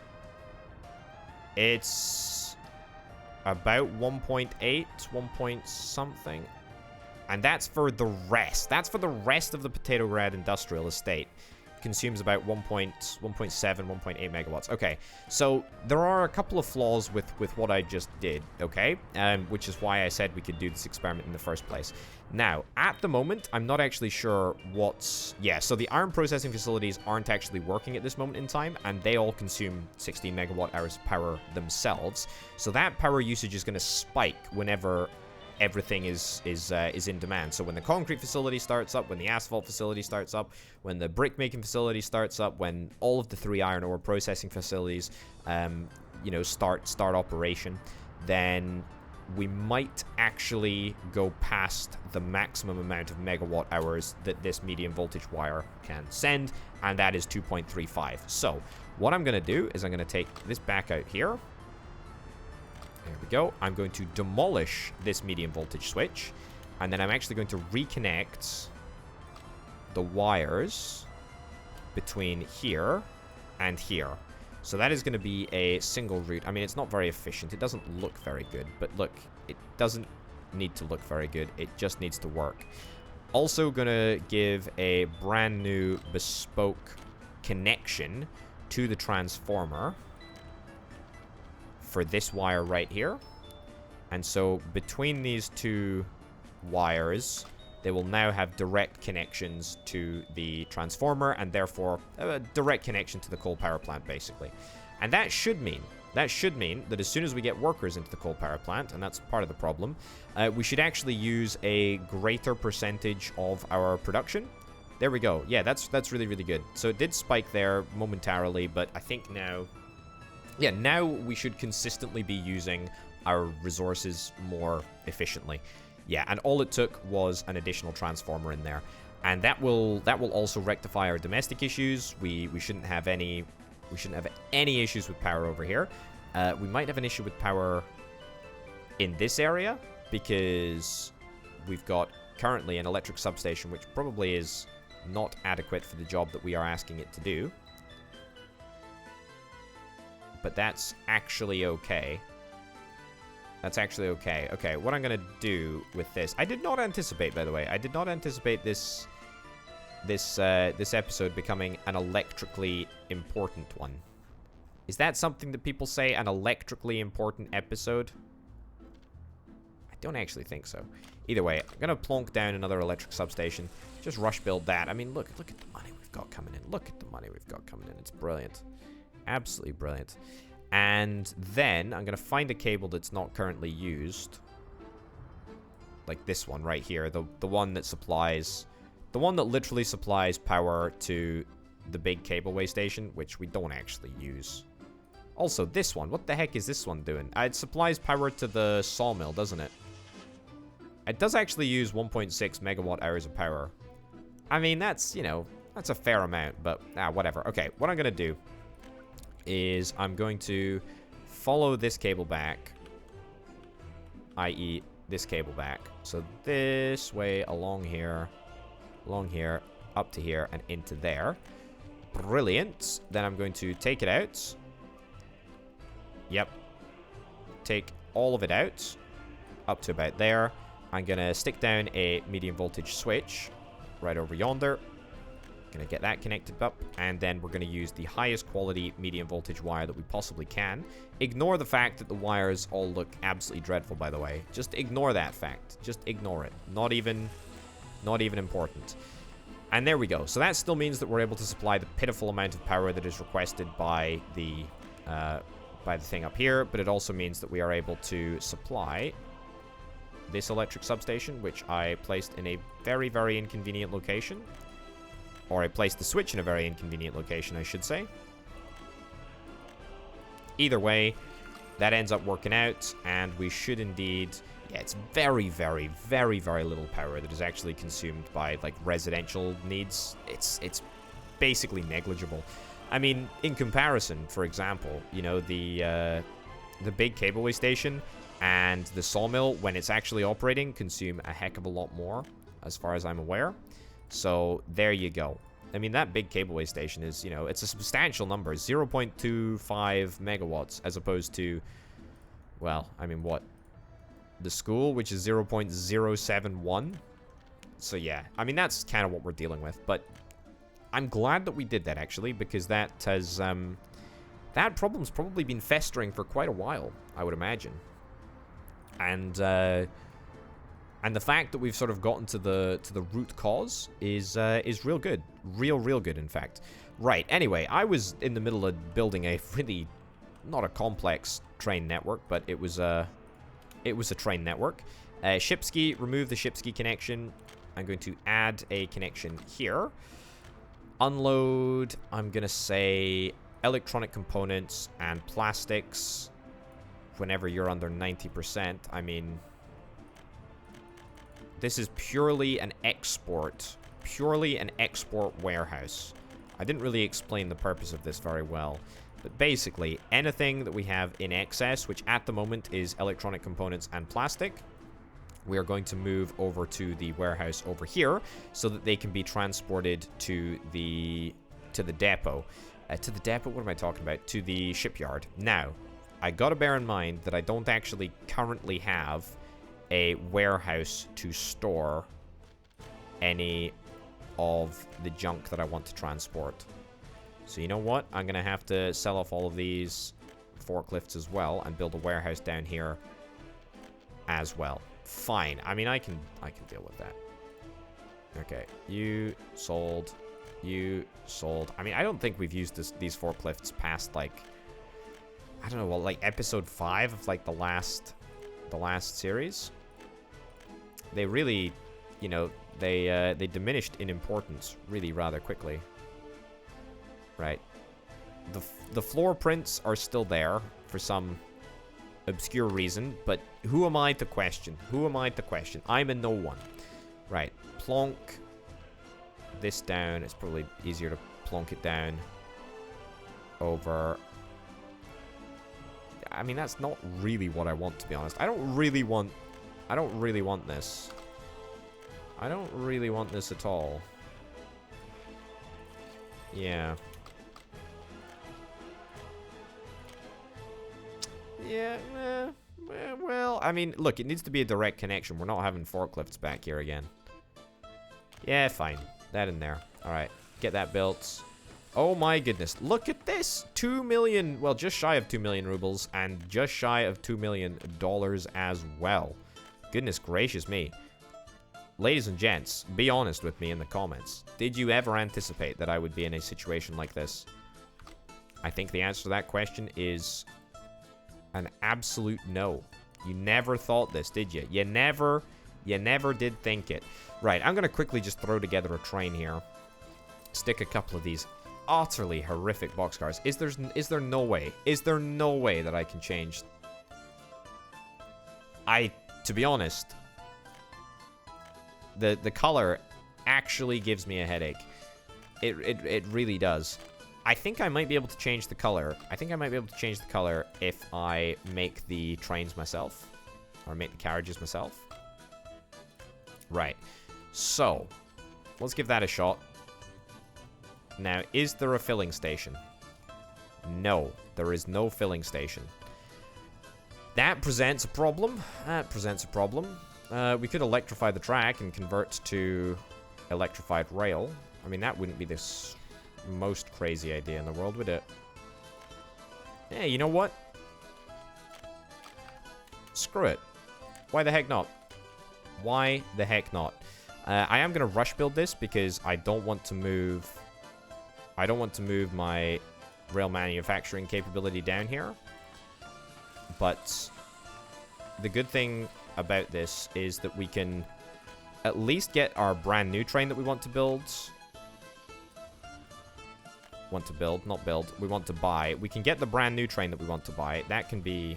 It's about 1.8, 1 point something. And that's for the rest. That's for the rest of the Potatograd Industrial Estate. Consumes about 1.7, 1.8 megawatts. Okay, so there are a couple of flaws with what I just did, okay? Which is why I said we could do this experiment in the first place. Now, at the moment, I'm not actually sure what's... Yeah, so the iron processing facilities aren't actually working at this moment in time, and they all consume 16 megawatt hours of power themselves. So that power usage is going to spike whenever... everything is in demand. So when the concrete facility starts up, when the asphalt facility starts up, when the brick making facility starts up, when all of the 3 iron ore processing facilities start operation, then we might actually go past the maximum amount of megawatt hours that this medium voltage wire can send, and that is 2.35. So what I'm going to do is I'm going to take this back out here. There we go. I'm going to demolish this medium voltage switch. And then I'm actually going to reconnect the wires between here and here. So that is going to be a single route. I mean, it's not very efficient. It doesn't look very good. But look, it doesn't need to look very good. It just needs to work. Also going to give a brand new bespoke connection to the transformer for this wire right here. And so between these two wires, they will now have direct connections to the transformer and therefore a direct connection to the coal power plant, basically. And that should mean that as soon as we get workers into the coal power plant, and that's part of the problem, we should actually use a greater percentage of our production. There we go. Yeah, that's really, really good. So it did spike there momentarily, but I think now... Yeah, now we should consistently be using our resources more efficiently. Yeah, and all it took was an additional transformer in there. And that will also rectify our domestic issues. We shouldn't have any issues with power over here. We might have an issue with power in this area because we've got currently an electric substation which probably is not adequate for the job that we are asking it to do. but that's actually okay. That's actually okay. Okay, what I'm gonna do with this... I did not anticipate, by the way. I did not anticipate this episode becoming an electrically important one. Is that something that people say, an electrically important episode? I don't actually think so. Either way, I'm gonna plonk down another electric substation. Just rush build that. I mean, look at the money we've got coming in. Look at the money we've got coming in. It's brilliant. Absolutely brilliant. And then I'm going to find a cable that's not currently used. Like this one right here. The one that supplies... The one that literally supplies power to the big cableway station, which we don't actually use. Also, this one. What the heck is this one doing? It supplies power to the sawmill, doesn't it? It does actually use 1.6 megawatt hours of power. I mean, that's, you know, that's a fair amount, but whatever. Okay, what I'm going to do is I'm going to follow this cable back, i.e. this cable back. So this way along here, up to here, and into there. Brilliant. Then I'm going to take it out. Yep. Take all of it out, up to about there. I'm going to stick down a medium voltage switch right over yonder. Gonna get that connected up, and then we're gonna use the highest quality medium voltage wire that we possibly can. Ignore the fact that the wires all look absolutely dreadful, by the way. Just ignore that fact. Just ignore it. Not even important. And there we go. So that still means that we're able to supply the pitiful amount of power that is requested by the thing up here, but it also means that we are able to supply this electric substation, which I placed in a very, very inconvenient location. Or I placed the switch in a very inconvenient location, I should say. Either way, that ends up working out, and we should indeed... Yeah, it's very, very, very, very little power that is actually consumed by, like, residential needs. It's basically negligible. I mean, in comparison, for example, you know, the big cableway station and the sawmill, when it's actually operating, consume a heck of a lot more, as far as I'm aware. So, there you go. I mean, that big cableway station is, you know, it's a substantial number. 0.25 megawatts, as opposed to, well, I mean, what? The school, which is 0.071. So, yeah. I mean, that's kind of what we're dealing with. But I'm glad that we did that, actually, because that has, that problem's probably been festering for quite a while, I would imagine. And the fact that we've sort of gotten to the root cause is real good. Real good, in fact. Right, anyway, I was in the middle of building a really, not a complex train network, but it was a train network. Shipski, remove the Shipski connection. I'm going to add a connection here. Unload, I'm going to say electronic components and plastics whenever you're under 90%. I mean... This is purely an export warehouse. I didn't really explain the purpose of this very well. But basically, anything that we have in excess, which at the moment is electronic components and plastic, we are going to move over to the warehouse over here so that they can be transported to the depot. To the depot? What am I talking about? To the shipyard. Now, I gotta bear in mind that I don't actually currently have a warehouse to store any of the junk that I want to transport. So you know what? I'm going to have to sell off all of these forklifts as well and build a warehouse down here as well. Fine. I mean, I can deal with that. Okay. You sold. You sold. I mean, I don't think we've used these forklifts past, like, I don't know, well, like episode 5 of, like, the last series. They really, you know, they diminished in importance really rather quickly. Right. The floor prints are still there for some obscure reason, but who am I to question? Who am I to question? I'm a no one. Right. Plonk this down. It's probably easier to plonk it down over... I mean, that's not really what I want, to be honest. I don't really want this. I don't really want this at all. Yeah. Yeah, well, I mean, look, it needs to be a direct connection. We're not having forklifts back here again. Yeah, fine. That in there. All right, get that built. Oh my goodness, look at this. 2 million, well, just shy of 2 million rubles and just shy of $2 million as well. Goodness gracious me. Ladies and gents, be honest with me in the comments. Did you ever anticipate that I would be in a situation like this? I think the answer to that question is an absolute no. You never thought this, did you? You never did think it. Right, I'm going to quickly just throw together a train here. Stick a couple of these utterly horrific boxcars. Is there no way? Is there no way that I can change? To be honest, the color actually gives me a headache. It really does. I think I might be able to change the color. I think I might be able to change the color if I make the trains myself. Or make the carriages myself. Right. So, let's give that a shot. Now, is there a filling station? No, there is no filling station. That presents a problem. We could electrify the track and convert to electrified rail. I mean, that wouldn't be the most crazy idea in the world, would it? Yeah, you know what? Screw it. Why the heck not? Why the heck not? I am going to rush build this because I don't want to move... I don't want to move my rail manufacturing capability down here. But the good thing about this is that we can at least get our brand new train that we want to build. Want to build, not build. We want to buy. We can get the brand new train that we want to buy. That can be...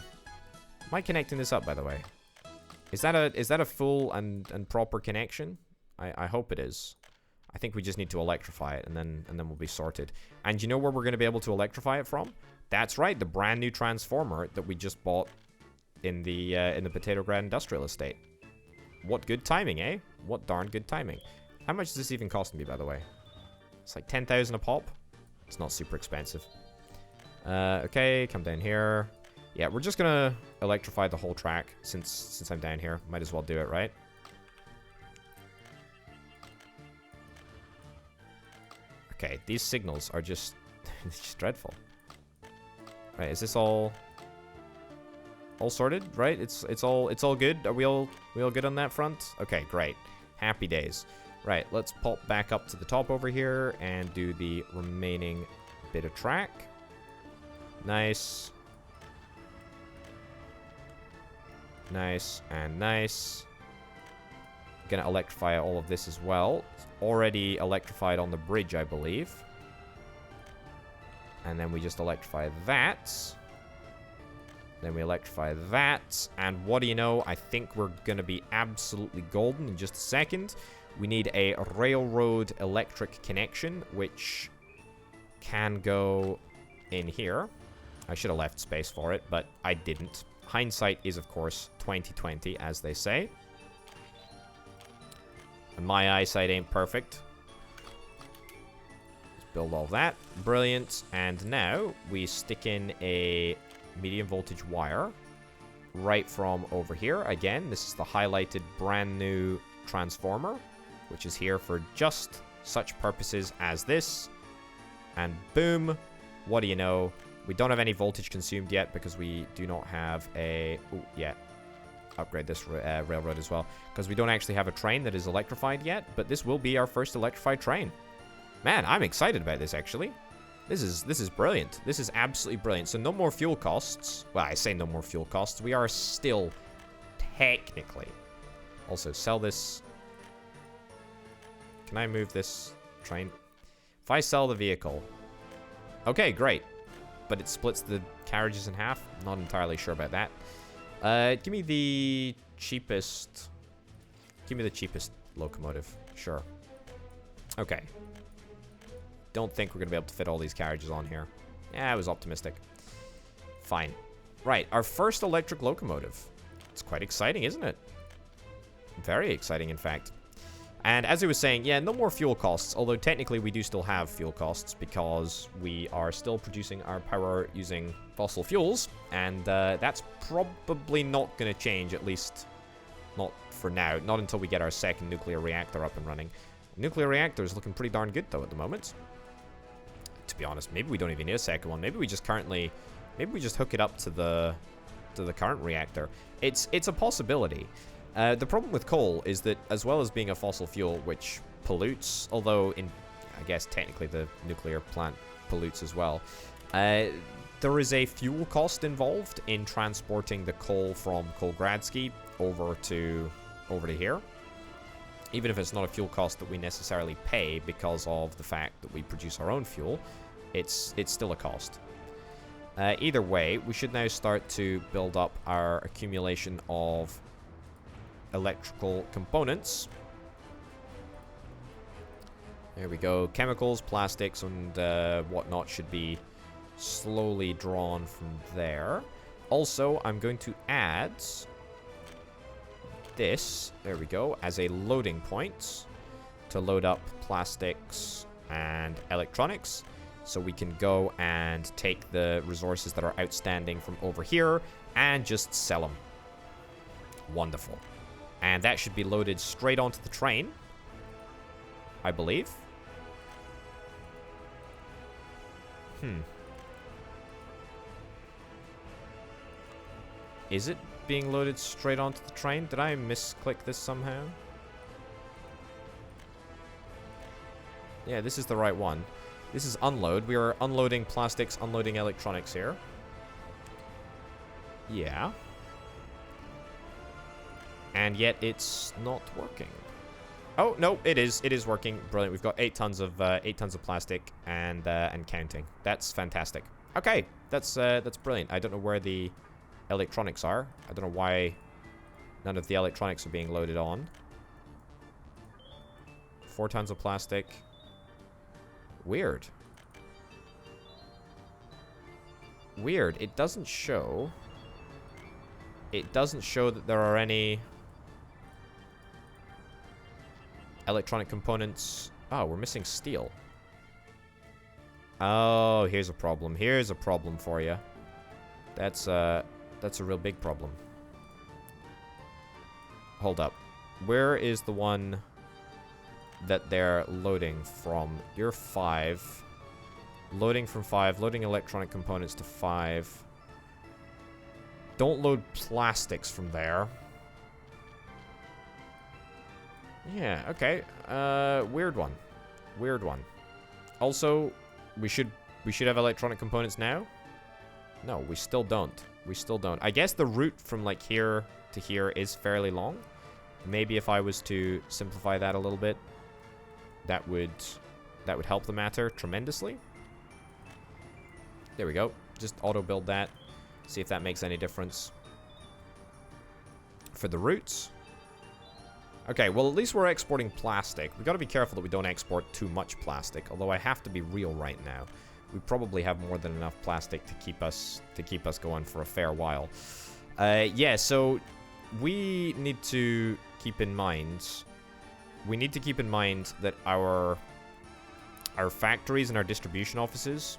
Am I connecting this up, by the way? Is that a full and proper connection? I hope it is. I think we just need to electrify it, and then we'll be sorted. And you know where we're going to be able to electrify it from? That's right, the brand new transformer that we just bought in the Petrograd Industrial Estate. What good timing, eh? What darn good timing. How much is this even costing me, by the way? It's like 10,000 a pop. It's not super expensive. Okay, come down here. Yeah, we're just gonna electrify the whole track since I'm down here. Might as well do it, right? Okay, these signals are just it's just dreadful. Right, is this all sorted? Right? It's all good. Are we all good on that front? Okay, great. Happy days. Right, let's pop back up to the top over here and do the remaining bit of track. Nice. Nice and nice. Gonna electrify all of this as well. It's already electrified on the bridge, I believe. And then we just electrify that. Then we electrify that. And what do you know? I think we're gonna be absolutely golden in just a second. We need a railroad electric connection, which can go in here. I should have left space for it, but I didn't. Hindsight is, of course, 20/20, as they say. And my eyesight ain't perfect. Let's build all that. Brilliant. And now we stick in a medium voltage wire right from over here. Again, this is the highlighted brand new transformer, which is here for just such purposes as this. And boom, what do you know? We don't have any voltage consumed yet because we do not have a... Oh, yeah. Upgrade this railroad as well. Because we don't actually have a train that is electrified yet. But this will be our first electrified train. Man, I'm excited about this, actually. This is brilliant. This is absolutely brilliant. So no more fuel costs. Well, I say no more fuel costs. We are still technically... Also, sell this... Can I move this train? If I sell the vehicle... Okay, great. But it splits the carriages in half. Not entirely sure about that. Give me the cheapest... Give me the cheapest locomotive. Sure. Okay. Don't think we're going to be able to fit all these carriages on here. Yeah, I was optimistic. Fine. Right, our first electric locomotive. It's quite exciting, isn't it? Very exciting, in fact. And as I was saying, yeah, no more fuel costs. Although technically we do still have fuel costs because we are still producing our power using fossil fuels. And that's probably not going to change, at least not for now. Not until we get our second nuclear reactor up and running. Nuclear reactor is looking pretty darn good, though, at the moment. To be honest, maybe we don't even need a second one. Maybe we just currently... Maybe we just hook it up to the current reactor. It's a possibility. The problem with coal is that, as well as being a fossil fuel, which pollutes, although I guess technically the nuclear plant pollutes as well, there is a fuel cost involved in transporting the coal from Kolgradsky over to here. Even if it's not a fuel cost that we necessarily pay because of the fact that we produce our own fuel, it's still a cost. Either way, we should now start to build up our accumulation of electrical components. There we go. Chemicals, plastics, and whatnot should be slowly drawn from there. Also, I'm going to add this, there we go, as a loading point to load up plastics and electronics. So we can go and take the resources that are outstanding from over here and just sell them. Wonderful. And that should be loaded straight onto the train, I believe. Is it being loaded straight onto the train? Did I misclick this somehow? Yeah, this is the right one. This is unload. We are unloading plastics, unloading electronics here. Yeah. And yet it's not working. Oh no, it is. It is working. Brilliant. We've got 8 tons of plastic and counting. That's fantastic. Okay, that's brilliant. I don't know where the electronics are. I don't know why none of the electronics are being loaded on. 4 tons of plastic. Weird. Weird. It doesn't show. It doesn't show that there are any electronic components. Oh, we're missing steel. Oh, here's a problem. Here's a problem for you. That's a real big problem. Hold up. Where is the one that they're loading from? You're 5. Loading from 5. Loading electronic components to 5. Don't load plastics from there. Yeah, okay. Weird one. Weird one. Also, we should have electronic components now? No, we still don't. We still don't. I guess the route from like here to here is fairly long. Maybe if I was to simplify that a little bit, that would help the matter tremendously. There we go. Just auto build that. See if that makes any difference for the routes. Okay, well, at least we're exporting plastic. We got to be careful that we don't export too much plastic, although I have to be real right now. We probably have more than enough plastic to keep us going for a fair while. Yeah, so we need to keep in mind that our factories and our distribution offices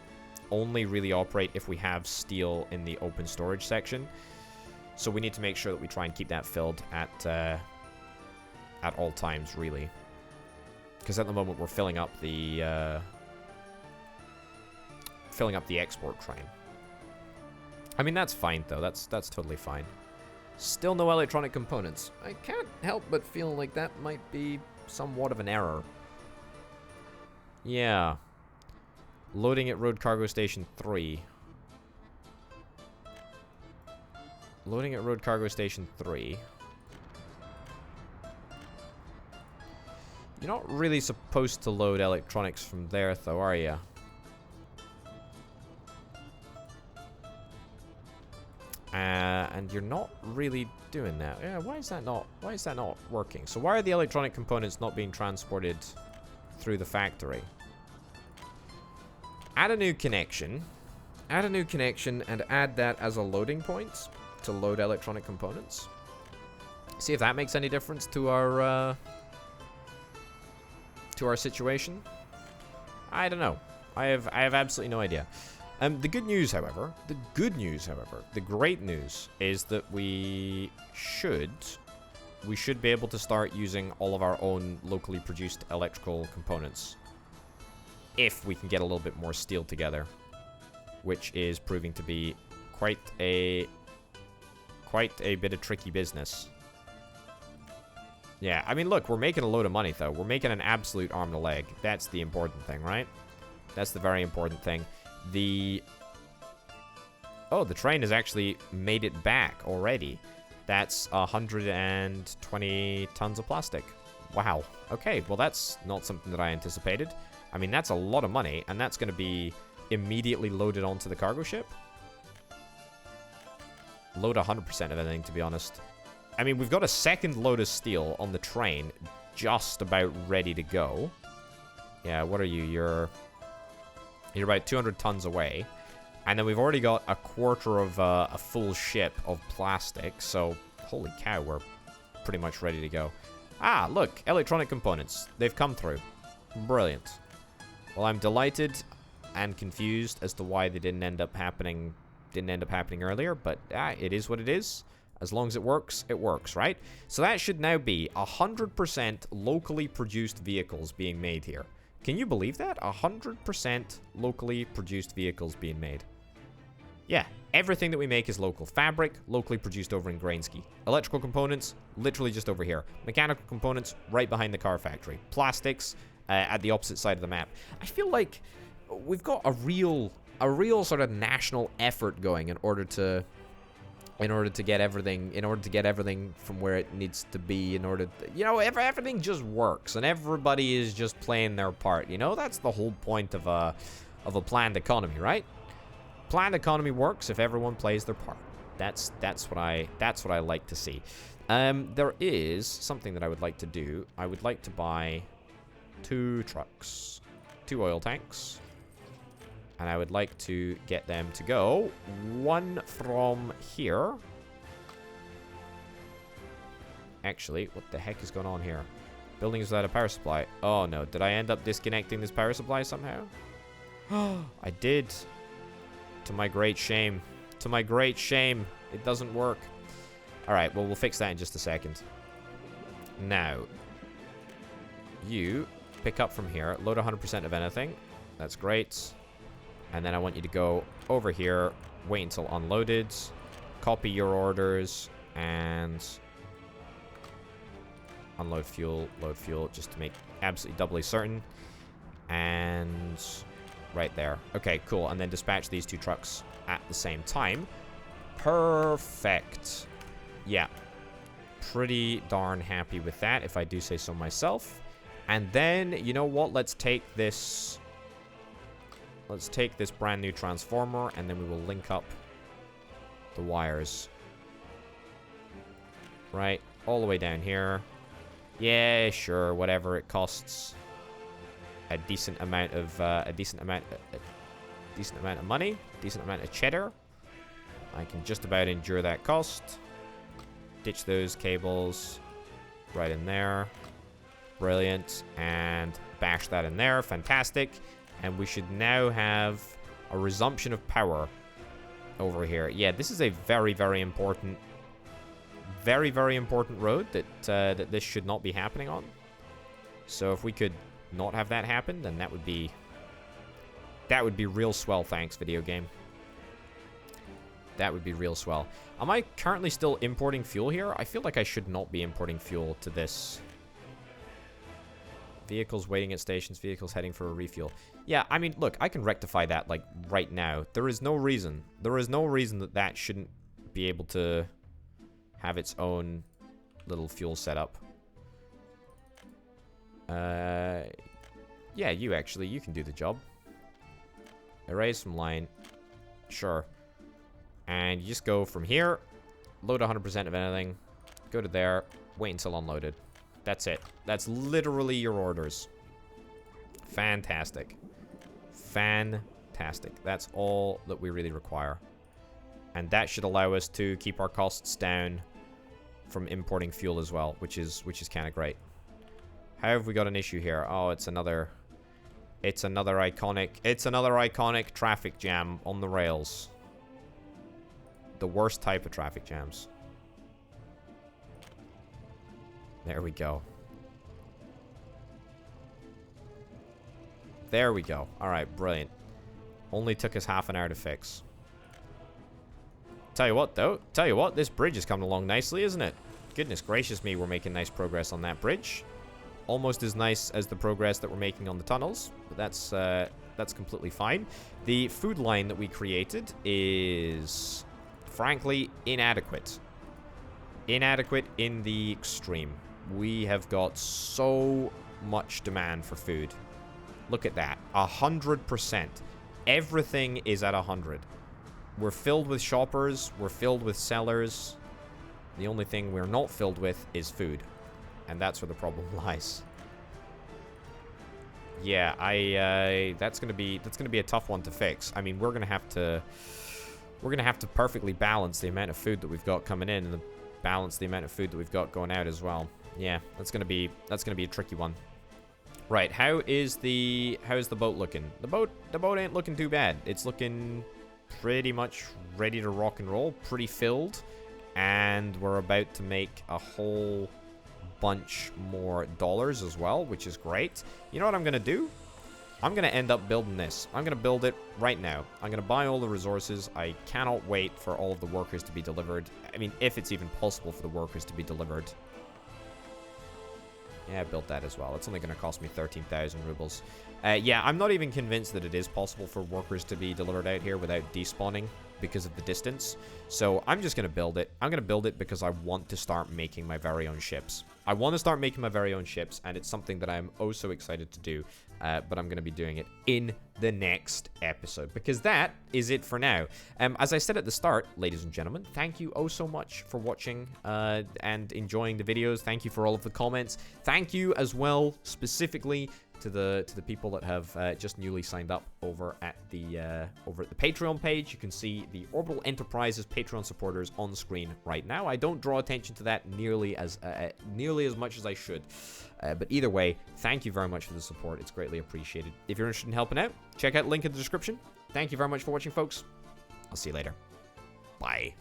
only really operate if we have steel in the open storage section. So we need to make sure that we try and keep that filled at all times, really. Because at the moment we're filling up the export train. I mean, that's fine though. That's totally fine. Still no electronic components. I can't help but feel like that might be somewhat of an error. Yeah. Loading at Road Cargo Station 3. Loading at Road Cargo Station 3. You're not really supposed to load electronics from there, though, are you? And you're not really doing that. Yeah, why is that not working? So why are the electronic components not being transported through the factory? Add a new connection. Add a new connection and add that as a loading point to load electronic components. See if that makes any difference to our to our situation? I don't know. I have absolutely no idea. The good news, however, the great news is that we should be able to start using all of our own locally produced electrical components if we can get a little bit more steel together, which is proving to be quite a bit of tricky business. Yeah, I mean, look, we're making a load of money, though. We're making an absolute arm and a leg. That's the important thing, right? That's the very important thing. Oh, the train has actually made it back already. That's 120 tons of plastic. Wow. Okay, well, that's not something that I anticipated. I mean, that's a lot of money, and that's going to be immediately loaded onto the cargo ship. Load 100% of anything, to be honest. I mean, we've got a second load of steel on the train just about ready to go. Yeah, what are you? You're about 200 tons away. And then we've already got a quarter of a full ship of plastic. So, holy cow, we're pretty much ready to go. Ah, look, electronic components. They've come through. Brilliant. Well, I'm delighted and confused as to why they didn't end up happening earlier, but it is what it is. As long as it works, right? So that should now be 100% locally produced vehicles being made here. Can you believe that? 100% locally produced vehicles being made. Yeah, everything that we make is local. Fabric, locally produced over in Grainsky. Electrical components, literally just over here. Mechanical components, right behind the car factory. Plastics, at the opposite side of the map. I feel like we've got a real sort of national effort going in order to get everything from where it needs to be, everything just works and everybody is just playing their part. That's the whole point of a planned economy, right? Planned economy works if everyone plays their part. That's what I like to see. There is something that I would like to do. I would like to buy 2 trucks, 2 oil tanks. And I would like to get them to go. One from here. Actually, what the heck is going on here? Buildings without a power supply. Oh no, did I end up disconnecting this power supply somehow? I did. To my great shame. To my great shame. It doesn't work. Alright, well, we'll fix that in just a second. Now, you pick up from here. Load 100% of anything. That's great. And then I want you to go over here, wait until unloaded, copy your orders, and unload fuel, load fuel, just to make absolutely doubly certain. And right there. Okay, cool. And then dispatch these 2 trucks at the same time. Perfect. Yeah. Pretty darn happy with that, if I do say so myself. And then, you know what? Let's take this brand new transformer, and then we will link up the wires. Right, all the way down here. Yeah, sure, whatever. It costs a decent amount of money, decent amount of cheddar. I can just about endure that cost. Ditch those cables right in there. Brilliant, and bash that in there. Fantastic. And we should now have a resumption of power over here. Yeah, this is a very, very important road that this should not be happening on. So if we could not have that happen, then that would be real swell. Thanks, video game. That would be real swell. Am I currently still importing fuel here? I feel like I should not be importing fuel to this. Vehicles waiting at stations, vehicles heading for a refuel. Yeah, I mean, look, I can rectify that, like, right now. There is no reason that shouldn't be able to have its own little fuel setup. Yeah, you can do the job. Erase from line. Sure. And you just go from here, load 100% of anything, go to there, wait until unloaded. That's it. That's literally your orders. Fantastic. Fantastic. That's all that we really require. And that should allow us to keep our costs down from importing fuel as well, which is kind of great. How have we got an issue here? Oh, it's another iconic traffic jam on the rails. The worst type of traffic jams. There we go. There we go. Alright, brilliant. Only took us half an hour to fix. Tell you what, though. Tell you what, this bridge is coming along nicely, isn't it? Goodness gracious me, we're making nice progress on that bridge. Almost as nice as the progress that we're making on the tunnels. But that's completely fine. The food line that we created is, frankly, inadequate. Inadequate in the extreme. We have got so much demand for food. Look at that. 100%. Everything is at 100. We're filled with shoppers. We're filled with sellers. The only thing we're not filled with is food. And that's where the problem lies. Yeah, that's gonna be a tough one to fix. I mean, we're gonna have to perfectly balance the amount of food that we've got coming in and balance the amount of food that we've got going out as well. Yeah, that's gonna be a tricky one. Right, how is the boat looking? The boat ain't looking too bad. It's looking pretty much ready to rock and roll, pretty filled, and we're about to make a whole bunch more dollars as well, which is great. You know what I'm gonna do? I'm gonna end up building this. I'm gonna build it right now. I'm gonna buy all the resources. I cannot wait for all of the workers to be delivered. I mean, if it's even possible for the workers to be delivered. Yeah, I built that as well. It's only going to cost me 13,000 rubles. Yeah, I'm not even convinced that it is possible for workers to be delivered out here without despawning because of the distance. So I'm just going to build it. I'm going to build it because I want to start making my very own ships. I want to start making my very own ships, and it's something that I'm oh so excited to do. But I'm going to be doing it in the next episode, because that is it for now. As I said at the start, ladies and gentlemen, thank you oh so much for watching and enjoying the videos. Thank you for all of the comments. Thank you as well, specifically to the people that have just newly signed up over at the Patreon page. You can see the Orbital Enterprises Patreon supporters on screen right now. I don't draw attention to that nearly as much as I should. But either way, thank you very much for the support. It's greatly appreciated. If you're interested in helping out, check out the link in the description. Thank you very much for watching, folks. I'll see you later. Bye.